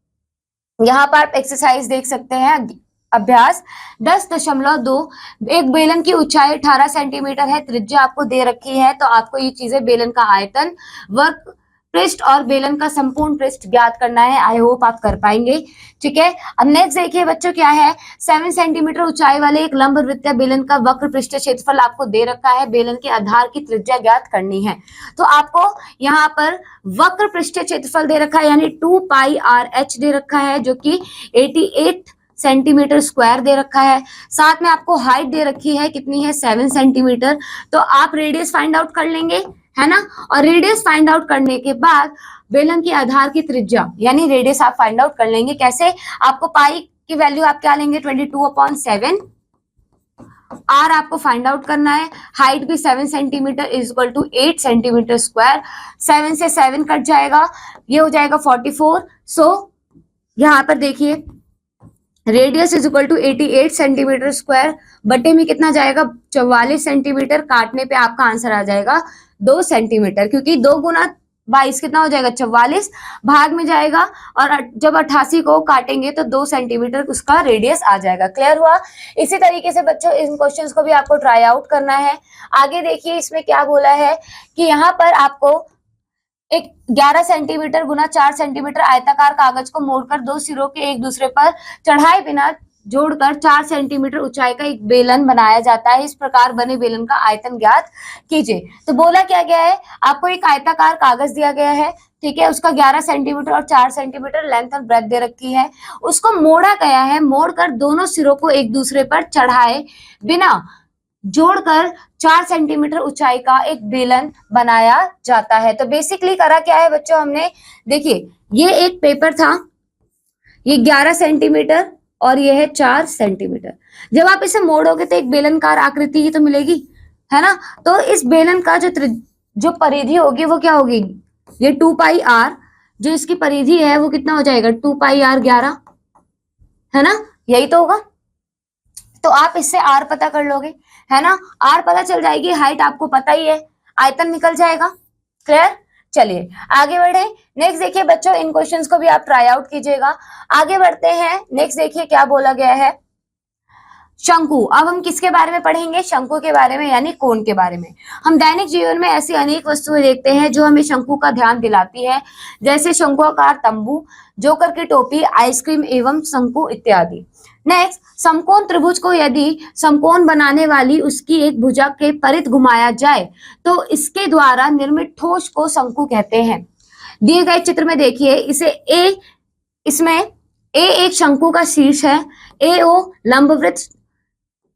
यहाँ पर आप एक्सरसाइज देख सकते हैं, अभ्यास 10.2। एक बेलन की ऊंचाई 18 सेंटीमीटर है, त्रिज्या आपको दे रखी है। तो आपको ये चीजें, बेलन का आयतन, वर्ग पृष्ठ और बेलन का संपूर्ण पृष्ठ ज्ञात करना है। आई होप आप कर पाएंगे। ठीक है, अब नेक्स्ट देखिए बच्चों क्या है, 7 सेंटीमीटर ऊंचाई वाले एक लंब वृत्तीय बेलन का वक्र पृष्ठ क्षेत्रफल आपको दे रखा है, बेलन के आधार की त्रिज्या ज्ञात करनी है। तो आपको यहाँ पर वक्र पृष्ठ क्षेत्रफल दे रखा है, यानी 2 पाई RH दे रखा है, जो कि 88 सेंटीमीटर स्क्वायर दे रखा है। साथ में आपको हाइट दे रखी है, कितनी है, 7 सेंटीमीटर। तो आप रेडियस फाइंड आउट कर लेंगे, है ना। और रेडियस फाइंड आउट करने के बाद बेलन की आधार की त्रिज्या यानी रेडियस आप फाइंड आउट कर लेंगे। कैसे? आपको पाई की वैल्यू आप क्या लेंगे, 22/7 आर आपको फाइंड आउट करना है, हाइट भी 7 centimetre is equal to 8 centimetre square, 7 से 7 कट जाएगा, ये हो जाएगा 44। सो यहाँ पर देखिए radius is equal to 88 centimetre square, बटे में कितना जाएगा 44 सेंटीमीटर, काटने पे आपका आंसर आ जाएगा 2 सेंटीमीटर, क्योंकि 2 गुना 22 कितना हो जाएगा 44, भाग में जाएगा और जब 88 को काटेंगे तो 2 सेंटीमीटर उसका रेडियस आ जाएगा। क्लियर हुआ? इसी तरीके से बच्चों इन क्वेश्चंस को भी आपको ट्राई आउट करना है। आगे देखिए इसमें क्या बोला है कि यहाँ पर आपको एक 11 सेंटीमीटर गुना 4 सेंटीमीटर आयताकार कागज को मोड़कर दो सिरों के एक दूसरे पर चढ़ाए बिना जोड़कर 4 सेंटीमीटर ऊंचाई का एक बेलन बनाया जाता है। इस प्रकार बने बेलन का आयतन ज्ञात कीजिए। तो बोला क्या गया है, आपको एक आयताकार कागज दिया गया है, ठीक है, उसका 11 सेंटीमीटर और 4 सेंटीमीटर लेंथ और ब्रेथ दे रखी है, उसको मोड़ा गया है, मोड़कर दोनों सिरों को एक दूसरे पर चढ़ाए बिना जोड़कर 4 सेंटीमीटर ऊंचाई का एक बेलन बनाया जाता है। तो बेसिकली करा क्या है बच्चों हमने, देखिए ये एक पेपर था, ये 11 सेंटीमीटर और ये है 4 सेंटीमीटर। जब आप इसे मोड़ोगे तो एक बेलनकार आकृति ही तो मिलेगी, है ना। तो इस बेलन का जो परिधि होगी वो क्या होगी, ये 2 पाई आर, जो इसकी परिधि है वो कितना हो जाएगा 2 पाई आर 11, है ना, यही तो होगा। तो आप इससे आर पता कर लोगे, है ना, आर पता चल जाएगी, हाइट आपको पता ही है, आयतन निकल जाएगा। क्लियर? चलिए आगे बढ़े। नेक्स्ट देखिए बच्चों इन क्वेश्चंस को भी आप ट्राई आउट कीजिएगा। आगे बढ़ते हैं, नेक्स्ट देखिए क्या बोला गया है, शंकु। अब हम किसके बारे में पढ़ेंगे, शंकु के बारे में, यानी कोण के बारे में। हम दैनिक जीवन में ऐसी अनेक वस्तुएं देखते हैं जो हमें शंकु का ध्यान दिलाती है, जैसे शंकुआकार तंबू, जोकर की टोपी, आइसक्रीम एवं शंकु इत्यादि। नेक्स्ट, समकोण त्रिभुज को यदि समकोण बनाने वाली उसकी एक भुजा के परित घुमाया जाए तो इसके द्वारा निर्मित ठोस को शंकु कहते हैं। दिए गए चित्र में देखिए इसमें ए एक शंकु का शीर्ष है, ए ओ लंबवृत्त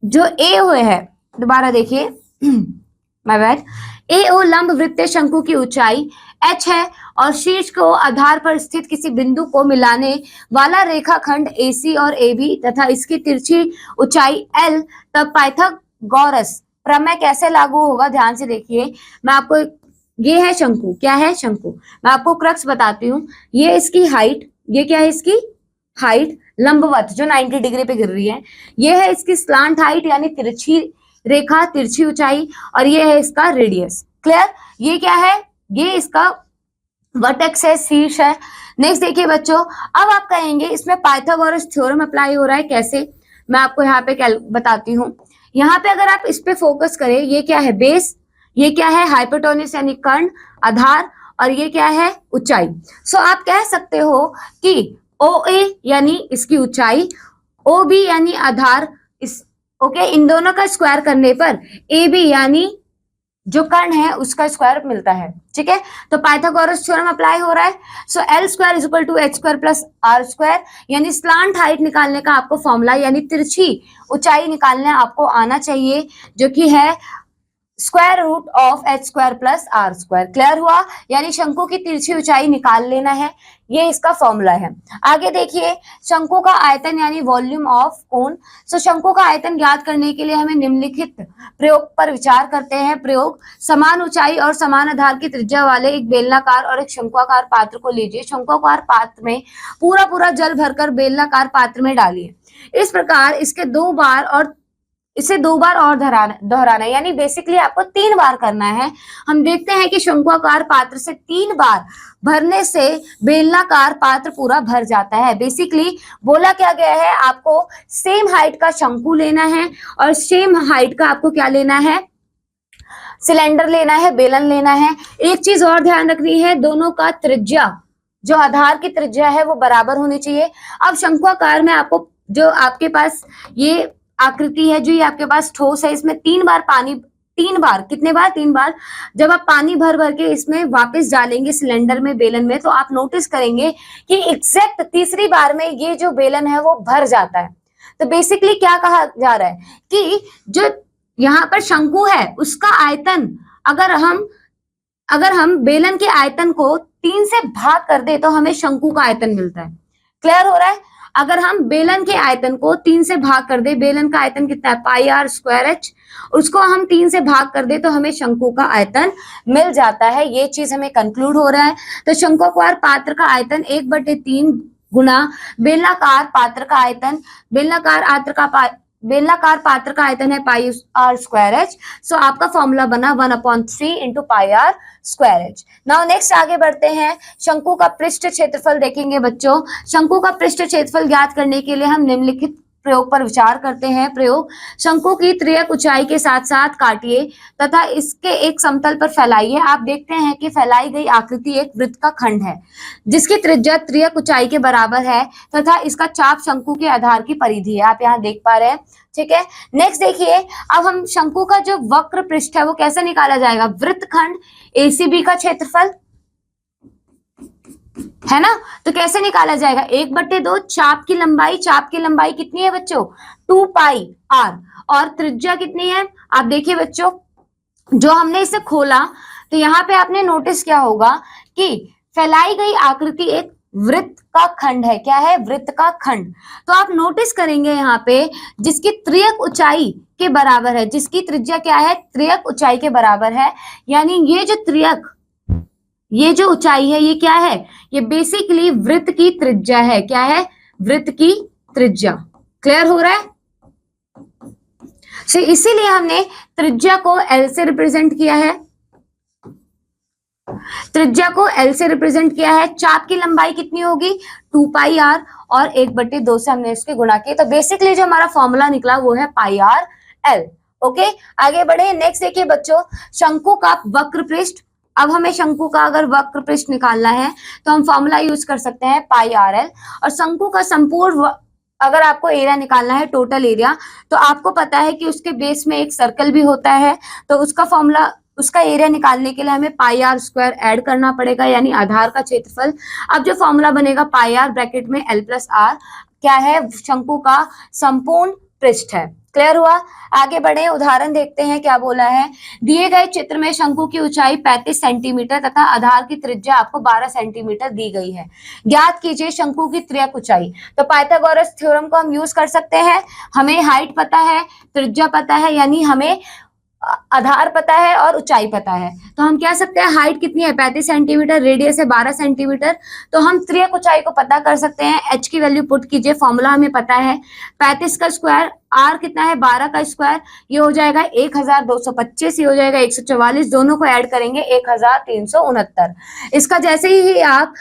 जो ए हुए है, दोबारा देखिए माय बैड, ए ओ लंब वृत्तीय शंकु की ऊंचाई h है और शीर्ष को आधार पर स्थित किसी बिंदु को मिलाने वाला रेखाखंड AC और AB तथा इसकी तिरछी ऊंचाई L, तब पाइथागोरस प्रमेय कैसे लागू होगा, ध्यान से देखिए। मैं आपको, ये है शंकु, क्या है शंकु, मैं आपको क्रक्स बताती हूँ। ये इसकी हाइट, ये क्या है इसकी हाइट लंबवत जो 90 डिग्री पे गिर रही है, ये है इसकी स्लांट हाइट यानी तिरछी रेखा, तिरछी ऊंचाई, और ये है इसका रेडियस। क्लियर? ये क्या है, ये इसका वर्टेक्स है, शीर्ष है। नेक्स्ट देखिए बच्चों, अब आप कहेंगे इसमें पाइथागोरस थ्योरम अप्लाई हो रहा है, कैसे, मैं आपको यहाँ पे बताती हूँ। यहाँ पे अगर आप इस पे फोकस करें, ये क्या है बेस, ये क्या है हाइपोटेन्यूस यानी कर्ण आधार, और ये क्या है ऊंचाई। सो आप कह सकते हो कि OA यानी इसकी ऊंचाई, OB यानी आधार, इस ओके, इन दोनों का स्क्वायर करने पर AB यानी जो कर्ण है उसका स्क्वायर मिलता है। ठीक है, तो पाइथागोरस थ्योरम अप्लाई हो रहा है। So L square is equal to h square plus R square, यानी स्लांट हाइट निकालने का आपको फॉर्मूला यानी तिरछी ऊंचाई निकालने आपको आना चाहिए, जो कि है square root of h square plus R square. Clear हुआ? यानी शंकु की तिरछी ऊंचाई निकाल लेना है, ये इसका फॉर्मूला है। आगे देखिए शंकु का आयतन यानी वॉल्यूम ऑफ कोन। सो शंकु का आयतन ज्ञात करने के लिए हमें निम्नलिखित प्रयोग पर विचार करते हैं। प्रयोग, समान ऊंचाई और समान आधार की त्रिज्या वाले एक बेलनाकार और एक शंकुआकार पात्र को लीजिए। शंकुआकार पात्र में पूरा जल भरकर बेलनाकार पात्र में डालिए। इस प्रकार इसे दो बार और दोहराना है, यानी बेसिकली आपको 3 बार करना है। हम देखते हैं कि शंकुआकार पात्र से 3 बार भरने से बेलनाकार पात्र पूरा भर जाता है। बेसिकली बोला क्या गया है, आपको सेम हाइट का शंकु लेना है और सेम हाइट का आपको क्या लेना है, सिलेंडर लेना है, बेलन लेना है। एक चीज और ध्यान रखनी है, दोनों का त्रिज्या, जो आधार की त्रिज्या है वो बराबर होनी चाहिए। अब शंकुआकार में आपको जो आपके पास ये आकृति है, जो ये आपके पास ठोस है, इसमें 3 बार पानी, 3 बार, कितने बार, 3 बार जब आप पानी भर के इसमें वापस डालेंगे सिलेंडर में, बेलन में, तो आप नोटिस करेंगे कि एग्जैक्ट तीसरी बार में ये जो बेलन है वो भर जाता है। तो बेसिकली क्या कहा जा रहा है कि जो यहाँ पर शंकु है उसका आयतन अगर हम बेलन के आयतन को 3 से भाग कर दे तो हमें शंकु का आयतन मिलता है। क्लियर हो रहा है? अगर हम बेलन के आयतन को 3 से भाग कर दे, बेलन का आयतन कितना है पाई आर स्क्वायर एच, उसको हम 3 से भाग कर दे तो हमें शंकु का आयतन मिल जाता है। ये चीज हमें कंक्लूड हो रहा है। तो शंक्वाकार पात्र का आयतन 1/3 गुना बेलनाकार पात्र का आयतन, बेलनाकार पात्र का आयतन है pi are square H. So आपका फॉर्मूला बना 1/3 into pi are square H. Now next आगे बढ़ते हैं, शंकु का पृष्ठ क्षेत्रफल देखेंगे बच्चों। शंकु का पृष्ठ क्षेत्रफल ज्ञात करने के लिए हम निम्नलिखित प्रयोग पर विचार करते हैं। प्रयोग, शंकु की त्रियक ऊंचाई के साथ साथ काटिए तथा इसके एक समतल पर फैलाइए। आप देखते हैं कि फैलाई गई आकृति एक वृत्त का खंड है जिसकी त्रिज्या त्रियक ऊंचाई के बराबर है तथा इसका चाप शंकु के आधार की परिधि है। आप यहाँ देख पा रहे हैं, ठीक है। नेक्स्ट देखिए, अब हम शंकु का जो वक्र पृष्ठ है वो कैसे निकाला जाएगा। वृत्तखंड एसीबी का क्षेत्रफल है ना, तो कैसे निकाला जाएगा 1/2 चाप की लंबाई कितनी है बच्चों 2 पाई आर, और त्रिज्या कितनी है आप देखिए बच्चों, जो हमने इसे खोला तो यहाँ पे आपने नोटिस किया होगा कि फैलाई गई आकृति एक वृत्त का खंड है। क्या है, वृत्त का खंड। तो आप नोटिस करेंगे यहाँ पे जिसकी त्रियक ऊंचाई के बराबर है, जिसकी त्रिज्या क्या है त्रियक ऊंचाई के बराबर है, यानी ये जो ऊंचाई है ये क्या है, ये बेसिकली वृत्त की त्रिज्या है। क्या है, वृत्त की त्रिज्या। क्लियर हो रहा है। तो इसीलिए हमने त्रिज्या को एल से रिप्रेजेंट किया है, चाप की लंबाई कितनी होगी 2 पाई आर और 1/2 से हमने इसके गुणा किया। तो बेसिकली जो हमारा फॉर्मूला निकला वो है पाई आर एल। ओके, आगे बढ़े। नेक्स्ट देखिए बच्चों, शंकु का वक्र पृष्ठ। अब हमें शंकु का अगर वक्र पृष्ठ निकालना है तो हम फॉर्मूला यूज कर सकते हैं पाई आर एल। और शंकु का संपूर्ण अगर आपको एरिया निकालना है, टोटल एरिया, तो आपको पता है कि उसके बेस में एक सर्कल भी होता है, तो उसका एरिया निकालने के लिए हमें पाई आर स्क्वायर ऐड करना पड़ेगा, यानी आधार का क्षेत्रफल। अब जो फॉर्मूला बनेगा पाई आर ब्रैकेट में एल प्लस आर, क्या है, शंकु का संपूर्ण पृष्ठ है। क्लियर हुआ। आगे बढ़े, उदाहरण देखते हैं क्या बोला है। दिए गए चित्र में शंकु की ऊंचाई 35 सेंटीमीटर तथा आधार की त्रिज्या आपको 12 सेंटीमीटर दी गई है। ज्ञात कीजिए शंकु की त्रियक ऊंचाई। तो पाइथागोरस थ्योरम को हम यूज कर सकते हैं। हमें हाइट पता है, त्रिज्या पता है, यानी हमें आधार पता है और ऊंचाई पता है। तो हम कह सकते हैं हाइट कितनी है 35 सेंटीमीटर, रेडियस है 12 सेंटीमीटर। तो हम त्रियक ऊंचाई को पता कर सकते हैं। एच की वैल्यू पुट कीजिए, फॉर्मूला हमें पता है 35 का स्क्वायर, आर कितना है 12 का स्क्वायर, ये हो जाएगा 1225, ये हो जाएगा 144, दोनों को ऐड करेंगे 1369। इसका जैसे ही आप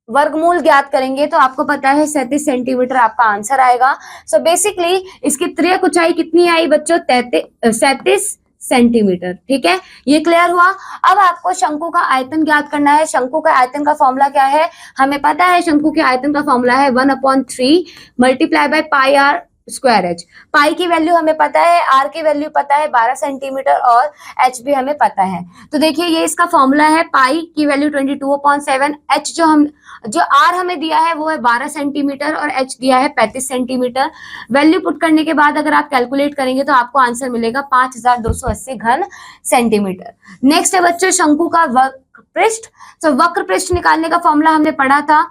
वर्गमूल ज्ञात करेंगे तो आपको पता है 37 सेंटीमीटर आपका आंसर आएगा। सो बेसिकली इसकी त्रियक ऊंचाई कितनी आई बच्चों 37 सेंटीमीटर। ठीक है, ये क्लियर हुआ। अब आपको शंकु का आयतन ज्ञात करना है। शंकु का आयतन का फॉर्मूला क्या है, हमें पता है शंकु के आयतन का फॉर्मूला है 1/3 multiply by pi are square H. Pi की वैल्यू हमें पता है, आर की वैल्यू पता है 12 सेंटीमीटर और एच भी हमें पता है। तो देखिए ये इसका फॉर्मूला है, पाई की वैल्यू 22/7, एच जो आर हमें दिया है वो है 12 सेंटीमीटर और एच दिया है 35 सेंटीमीटर। वैल्यू पुट करने के बाद अगर आप कैलकुलेट करेंगे तो आपको आंसर मिलेगा 5280 घन सेंटीमीटर। नेक्स्ट है बच्चों शंकु का वक्र पृष्ठ। तो वक्र पृष्ठ निकालने का फॉर्मूला हमने पढ़ा था।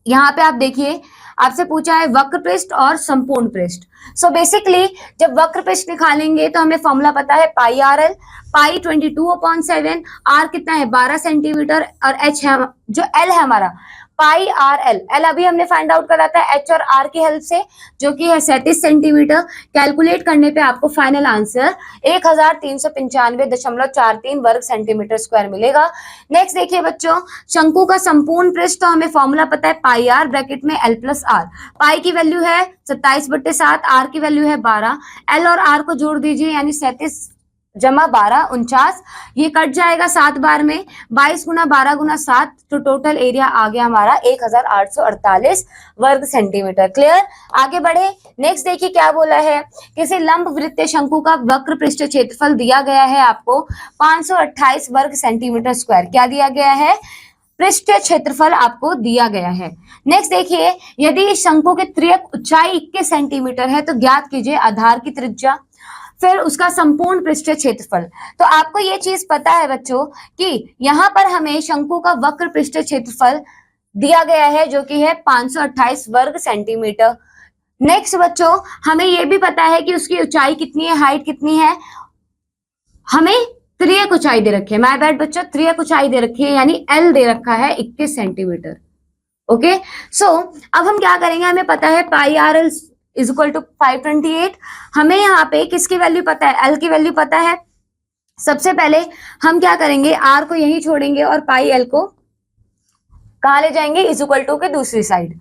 यहाँ पे आप देखिए आपसे पूछा है वक्र पृष्ठ और संपूर्ण पृष्ठ। सो बेसिकली जब वक्र पृष्ठ निकालेंगे तो हमें फॉर्मूला पता है pi R L, pi 22/7, are कितना है 12 सेंटीमीटर और एच है जो एल है हमारा पाई आर एल। एल अभी हमने फाइंड आउट करा था एच और आर की हेल्प से, जो कि है 37 सेंटीमीटर। कैलकुलेट करने पे आपको फाइनल आंसर 1395.43 वर्ग सेंटीमीटर स्क्वायर मिलेगा। नेक्स्ट देखिए बच्चों शंकु का संपूर्ण पृष्ठ, तो हमें फॉर्मूला पता है पाई आर ब्रैकेट में एल प्लस आर। पाई की वैल्यू है 27/7, आर की वैल्यू है 12, एल और आर को जोड़ दीजिए यानी 37 जमा 12 49, ये कट जाएगा 7 बार में, 22 गुना 12 गुना 7, तो टोटल एरिया आ गया हमारा 1848 वर्ग सेंटीमीटर। क्लियर, आगे बढ़े। नेक्स्ट देखिए क्या बोला है, किसी लंब वृत्तीय शंकु का वक्र पृष्ठ क्षेत्रफल दिया गया है आपको 528 वर्ग सेंटीमीटर स्क्वायर। क्या दिया गया है, पृष्ठीय क्षेत्रफल आपको दिया गया है। नेक्स्ट देखिए यदि शंकु की त्रियक ऊंचाई 21 सेंटीमीटर है तो ज्ञात कीजिए आधार की त्रिज्या, फिर उसका संपूर्ण पृष्ठीय क्षेत्रफल। तो आपको ये चीज पता है बच्चों कि यहाँ पर हमें शंकु का वक्र पृष्ठीय क्षेत्रफल दिया गया है जो कि है 528 वर्ग सेंटीमीटर। नेक्स्ट बच्चों, हमें ये भी पता है कि उसकी ऊंचाई कितनी है, हाइट कितनी है, हमें त्रियक ऊंचाई दे रखी है, माय बैड बच्चों, त्रियक ऊंचाई दे रखी है, यानी एल दे रखा है 21 सेंटीमीटर। ओके, सो अब हम क्या करेंगे, हमें पता है pi R L is equal to 528। हमें यहाँ पे किसकी वैल्यू पता है, एल की वैल्यू पता है। सबसे पहले हम क्या करेंगे, आर को यहीं छोड़ेंगे और पाई एल को कहां ले जाएंगे, इज इक्वल टू के दूसरी साइड।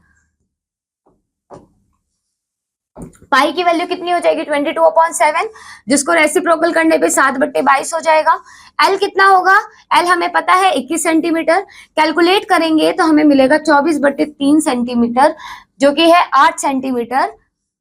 पाई की वैल्यू कितनी हो जाएगी 22/7, जिसको रेसिप्रोकल करने पे 7/22 हो जाएगा। एल कितना होगा, एल हमें पता है 21 सेंटीमीटर, कैलकुलेट करेंगे तो हमें मिलेगा 24/3 सेंटीमीटर, जो कि है 8 सेंटीमीटर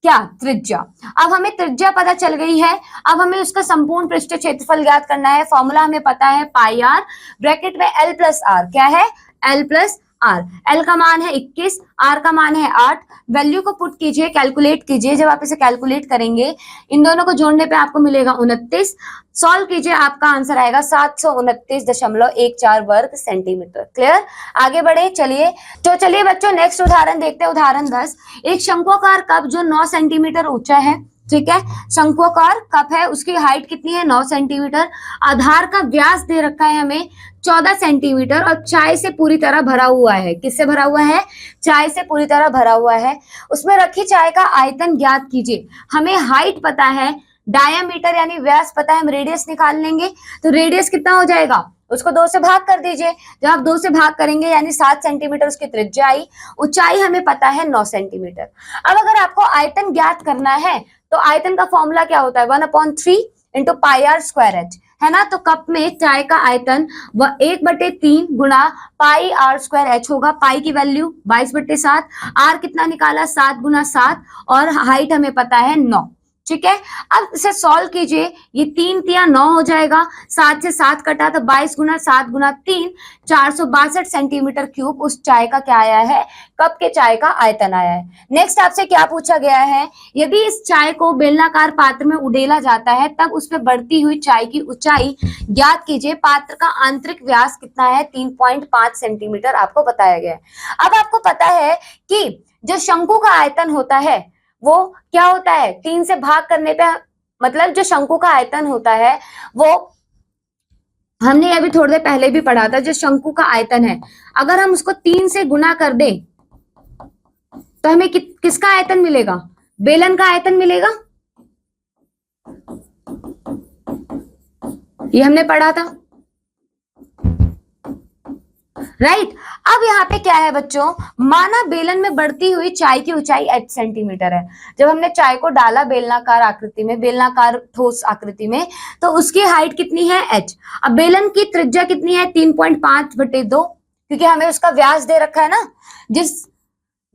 क्या, त्रिज्या। अब हमें त्रिज्या पता चल गई है, अब हमें उसका संपूर्ण पृष्ठीय क्षेत्रफल ज्ञात करना है। फॉर्मूला हमें पता है पाई आर, ब्रैकेट में एल प्लस आर, क्या है, एल प्लस आर। एल का मान है 21, आर का मान है 8। वैल्यू को पुट कीजिए, कैलकुलेट कीजिए। जब आप इसे कैलकुलेट करेंगे, इन दोनों को जोड़ने पे आपको मिलेगा 29। सॉल्व कीजिए, आपका आंसर आएगा 729.14 वर्ग सेंटीमीटर। क्लियर, आगे बढ़े, चलिए। तो चलिए बच्चों, नेक्स्ट उदाहरण देखते हैं। उदाहरण 10, एक शंक्वाकार कप जो 9 सेंटीमीटर ऊंचा है, ठीक है, शंक्वाकार कप है, उसकी हाइट कितनी है, 9 सेंटीमीटर। आधार का व्यास दे रखा है हमें 14 सेंटीमीटर और चाय से पूरी तरह भरा हुआ है। किससे भरा हुआ है, चाय से पूरी तरह भरा हुआ है। उसमें रखी चाय का आयतन ज्ञात कीजिए। हमें हाइट पता है, डायामीटर यानी व्यास पता है, हम रेडियस निकाल लेंगे। तो रेडियस कितना हो जाएगा, उसको 2 से भाग कर दीजिए। जब आप 2 से भाग करेंगे यानी 7 सेंटीमीटर उसकी त्रिज्या आई। ऊंचाई हमें पता है 9 सेंटीमीटर। अब अगर आपको आयतन ज्ञात करना है तो आयतन का फॉर्मूला क्या होता है, 1/3 into pi are square H, है ना। तो कप में चाय का आयतन वह 1/3 गुणा पाई आर स्क्वायर एच होगा। पाई की वैल्यू 22/7, आर कितना निकाला 7 गुणा 7, और हाइट हमें पता है 9। ठीक है, अब इसे सॉल्व कीजिए, ये 3 तिया 9 हो जाएगा, 7 से 7 कटा तो 22 गुना 7 गुना 3, 462 सेंटीमीटर क्यूब उस चाय का क्या आया है, कप के चाय का आयतन आया है। नेक्स्ट आपसे क्या पूछा गया है, यदि इस चाय को बेलनाकार पात्र में उडेला जाता है तब उसमें बढ़ती हुई चाय की ऊंचाई ज्ञात कीजिए। पात्र का आंतरिक व्यास कितना है, 3.5 सेंटीमीटर आपको बताया गया है। अब आपको पता है कि जो शंकु का आयतन होता है वो क्या होता है, 3 से भाग करने पे, मतलब जो शंकु का आयतन होता है वो हमने अभी थोड़ी देर पहले भी पढ़ा था। जो शंकु का आयतन है, अगर हम उसको 3 से गुना कर दें तो हमें किसका आयतन मिलेगा, बेलन का आयतन मिलेगा। ये हमने पढ़ा था, राइट। अब यहाँ पे क्या है बच्चों, माना बेलन में बढ़ती हुई चाय की ऊंचाई 8 सेंटीमीटर है। जब हमने चाय को डाला बेलनाकार आकृति में, बेलनाकार ठोस आकृति में, तो उसकी हाइट कितनी है, h। अब बेलन की त्रिज्या कितनी है, 3.5/2, क्योंकि हमें उसका व्यास दे रखा है ना।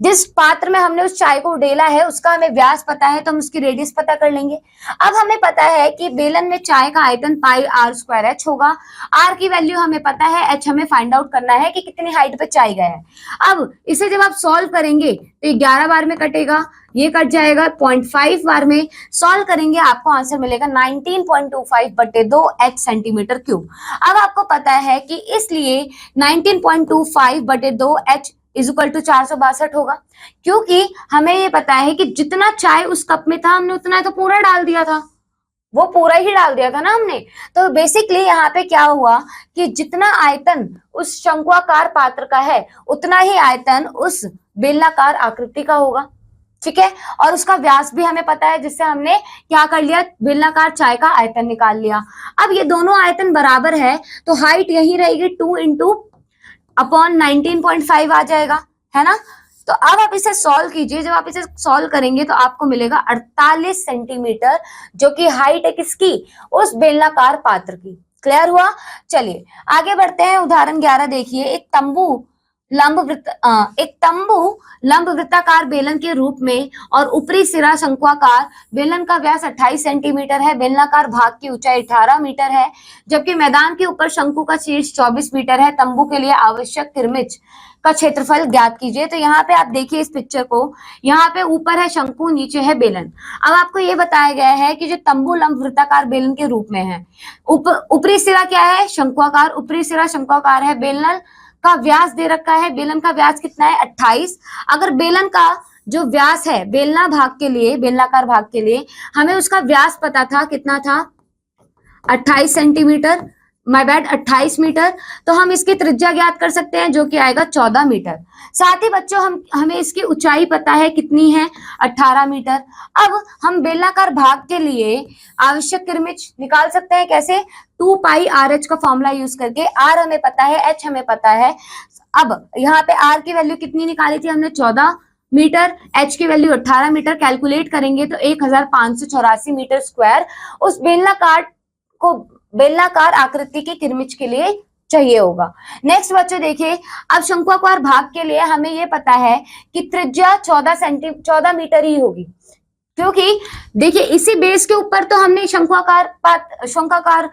जिस पात्र में हमने उस चाय को उडेला है उसका हमें व्यास पता है, तो हम उसकी रेडियस पता कर लेंगे। अब हमें पता है कि बेलन में चाय का आयतन पाई आर स्क्वायर एच होगा। आर की वैल्यू हमें पता है, एच हमें फाइंड आउट करना है कि कितनी हाइट पे चाय गया है। अब इसे जब आप सॉल्व करेंगे तो 11 बार में कटेगा, ये कट जाएगा 0.5 बार में। सॉल्व करेंगे आपको आंसर मिलेगा 19.25/2 एच सेंटीमीटर क्यूब। अब आपको पता है कि इसलिए 19.25/2 एच इज इक्वल टू 462 होगा, क्योंकि हमें ये पता है कि जितना चाय उस कप में था हमने उतना तो पूरा डाल दिया था, वो पूरा ही डाल दिया था ना हमने। तो बेसिकली यहाँ पे क्या हुआ कि जितना आयतन उस शंक्वाकार पात्र का है उतना ही आयतन उस बेलनाकार आकृति का होगा, ठीक है। और उसका व्यास भी हमें पता है, जिससे हमने क्या कर लिया, बेलनाकार चाय का आयतन निकाल लिया। अब ये दोनों आयतन बराबर है तो हाइट यही रहेगी 2 इंटू अपॉन 19.5 आ जाएगा, है ना। तो अब आप इसे सॉल्व कीजिए, जब आप इसे सॉल्व करेंगे तो आपको मिलेगा 48 सेंटीमीटर, जो कि हाइट है किसकी, उस बेलनाकार पात्र की। क्लियर हुआ, चलिए आगे बढ़ते हैं। उदाहरण 11 देखिए, एक तंबू लंब वृत्ताकार बेलन के रूप में और ऊपरी सिरा शंक्वाकार। बेलन का व्यास 28 सेंटीमीटर है, बेलनाकार भाग की ऊंचाई 18 मीटर है, जबकि मैदान के ऊपर शंकु का शीर्ष 24 मीटर है। तंबू के लिए आवश्यक त्रिमिज का क्षेत्रफल ज्ञात कीजिए। तो यहाँ पे आप देखिए इस पिक्चर को, यहाँ पे ऊपर है शंकु, नीचे है बेलन। अब आपको ये बताया गया है कि जो तंबू लंब वृत्ताकार बेलन के रूप में है, ऊपरी सिरा क्या है, शंक्वाकार, ऊपरी सिरा शंक्वाकार है, बेलन का व्यास दे रखा है, बेलन का व्यास कितना है 28। अगर बेलन का जो व्यास है बेलना भाग के लिए, बेलनाकार भाग के लिए हमें उसका व्यास पता था, कितना था 28 सेंटीमीटर, माय बैड 28 मीटर, तो हम इसकी त्रिज्या ज्ञात कर सकते हैं जो कि आएगा 14 मीटर। साथ ही बच्चों हमें इसकी ऊंचाई पता है कितनी है 18 मीटर। अब हम बेलनाकार भाग के लिए आवश्यक किरमिच निकाल सकते हैं, कैसे 2 पाई आर एच का फॉर्मूला यूज करके। आर हमें पता है, एच हमें पता है। अब यहाँ पे आर की वैल्यू कितनी निकाली थी हमने 14 मीटर, एच की वैल्यू 18 मीटर, कैलकुलेट करेंगे तो 1584 मीटर स्क्वायर उस बेलनाकार आकृति की किरमिच के लिए चाहिए होगा। नेक्स्ट बच्चों देखिए, अब शंक्वाकार भाग के लिए हमें यह पता है कि त्रिज्या 14 मीटर ही होगी, क्योंकि देखिए इसी बेस के ऊपर तो हमने शंक्वाकार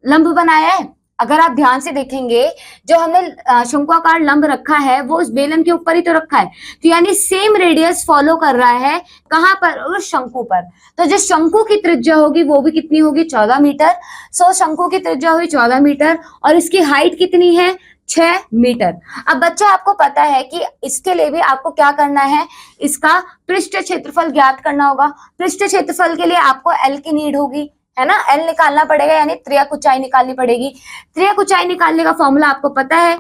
लंब बनाया है। अगर आप ध्यान से देखेंगे जो हमने शंक्वाकार लंब रखा है वो उस बेलन के ऊपर ही तो रखा है, तो यानी सेम रेडियस फॉलो कर रहा है कहां पर, उस शंकु पर। तो जो शंकु की त्रिज्या होगी वो भी कितनी होगी 14 मीटर। सो शंकु की त्रिज्या हुई 14 मीटर और इसकी हाइट कितनी है 6 मीटर। अब बच्चों आपको पता है कि इसके लिए भी आपको क्या करना है, इसका पृष्ठ क्षेत्रफल ज्ञात करना होगा। पृष्ठ क्षेत्रफल के लिए आपको एल की नीड होगी, है ना, एल निकालना पड़ेगा, यानी त्रियक ऊंचाई निकालनी पड़ेगी। त्रियक ऊंचाई निकालने का फॉर्मूला आपको पता है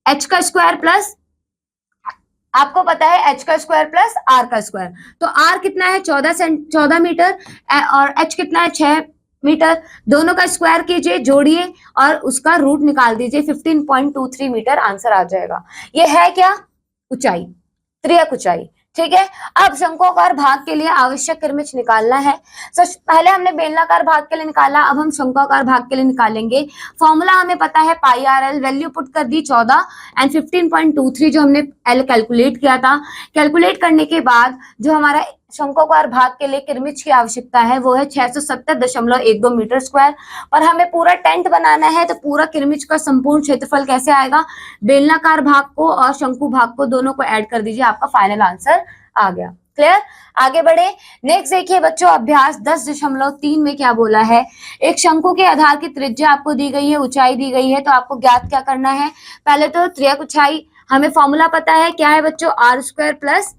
एच का स्क्वायर प्लस, आपको पता है एच का स्क्वायर प्लस आर का स्क्वायर। तो आर कितना है 14 मीटर और एच कितना है 6 मीटर। दोनों का स्क्वायर कीजिए, जोड़िए और उसका रूट निकाल दीजिए, 15.23 मीटर आंसर आ जाएगा। ये है क्या ऊंचाई, त्रियक ऊंचाई। ठीक है, अब शंक्वाकार भाग के लिए आवश्यक किरमिच निकालना है। तो पहले हमने बेलनाकार भाग के लिए निकाला, अब हम शंक्वाकार भाग के लिए निकालेंगे। फॉर्मूला हमें पता है pi R L, value put कर दी 14 एंड 15.23 जो हमने एल कैलकुलेट किया था। कैलकुलेट करने के बाद जो हमारा शंक्वाकार भाग के लिए किरमिच की आवश्यकता है वो है 670.12 मीटर स्क्वायर। और हमें पूरा टेंट बनाना है तो पूरा किरमिच का संपूर्ण क्षेत्रफल कैसे आएगा, बेलनाकार भाग को और शंकु भाग को दोनों को ऐड कर दीजिए, आपका फाइनल आंसर आ गया। क्लियर, आगे बढ़े। नेक्स्ट देखिए बच्चों, अभ्यास 10.3 में क्या बोला है, एक शंकु के आधार की त्रिज्या आपको दी गई है, ऊंचाई दी गई है, तो आपको ज्ञात क्या करना है, पहले तो त्रियक ऊंचाई हमें फॉर्मूला पता है, क्या है बच्चों r square plus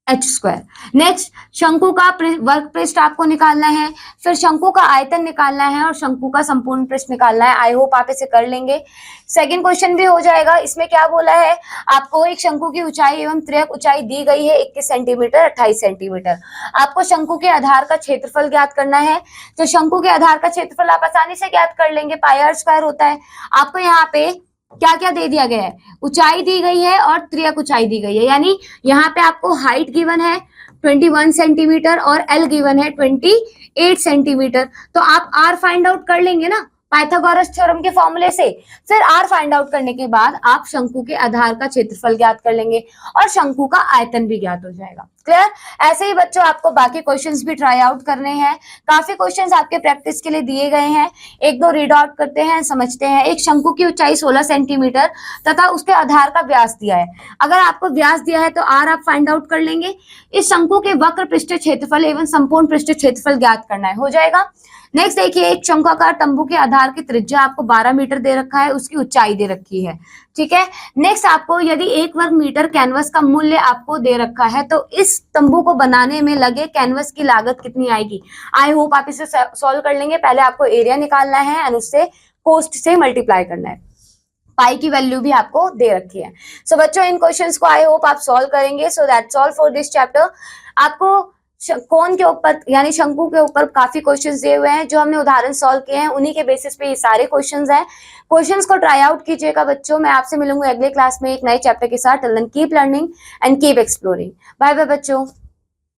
H square. Next शंकु का वर्ग पृष्ठ आपको निकालना है, फिर शंकु का आयतन निकालना है और शंकु का संपूर्ण पृष्ठ निकालना है। आई होप आप इसे कर लेंगे। सेकंड क्वेश्चन भी हो जाएगा। इसमें क्या बोला है, आपको एक शंकु की ऊंचाई एवं त्रियक ऊंचाई दी गई है 21 सेंटीमीटर 28 सेंटीमीटर। आपको शंकु के आधार का क्षेत्रफल ज्ञात करना है। तो शंकु के आधार का क्षेत्रफल आप आसानी से ज्ञात कर लेंगे, पाई आर स्क्वायर होता है। आपको यहाँ पे क्या क्या दे दिया गया है, ऊंचाई दी गई है और त्रियक ऊंचाई दी गई है, यानी यहाँ पे आपको हाइट गिवन है 21 सेंटीमीटर और एल गिवन है 28 सेंटीमीटर। तो आप आर फाइंड आउट कर लेंगे ना पाइथागोरस थ्योरम के फॉर्मूले से। फिर आर फाइंड आउट करने के बाद आप शंकु के आधार का क्षेत्रफल ज्ञात कर लेंगे और शंकु का आयतन भी ज्ञात हो जाएगा। क्लियर, ऐसे ही बच्चों आपको बाकी क्वेश्चंस भी ट्राई आउट करने हैं। काफी क्वेश्चंस आपके प्रैक्टिस के लिए दिए गए हैं, एक दो रीड आउट करते हैं, समझते हैं। एक शंकु की ऊंचाई 16 सेंटीमीटर तथा उसके आधार का व्यास दिया है। अगर आपको व्यास दिया है तो आर आप फाइंड आउट कर लेंगे। इस शंकु के वक्र पृष्ठ क्षेत्रफल एवं संपूर्ण पृष्ठ क्षेत्रफल ज्ञात करना है, हो जाएगा। नेक्स्ट देखिए, एक शंक्वाकार तंबू के आधार की त्रिज्या आपको 12 मीटर दे रखा है, उसकी ऊंचाई दे रखी है। ठीक है, नेक्स्ट आपको यदि 1 वर्ग मीटर कैनवस का मूल्य आपको दे रखा है तो इस तंबू को बनाने में लगे कैनवस की लागत कितनी आएगी। आई होप आप इसे सॉल्व कर लेंगे। पहले आपको एरिया निकालना है और उससे कोस्ट से मल्टीप्लाई करना है। पाई की वैल्यू भी आपको दे रखी है। सो बच्चों इन क्वेश्चंस को आई होप आप सॉल्व करेंगे। So that's all for this chapter. आपको कोण के ऊपर यानी शंकु के ऊपर काफी क्वेश्चंस दिए हुए हैं, जो हमने उदाहरण सॉल्व किए हैं उन्हीं के बेसिस पे ये सारे क्वेश्चंस हैं। क्वेश्चंस को ट्राई आउट कीजिएगा बच्चों। मैं आपसे मिलूंगी अगले क्लास में एक नए चैप्टर के साथ। Till then keep learning and keep exploring. Bye bye बच्चों।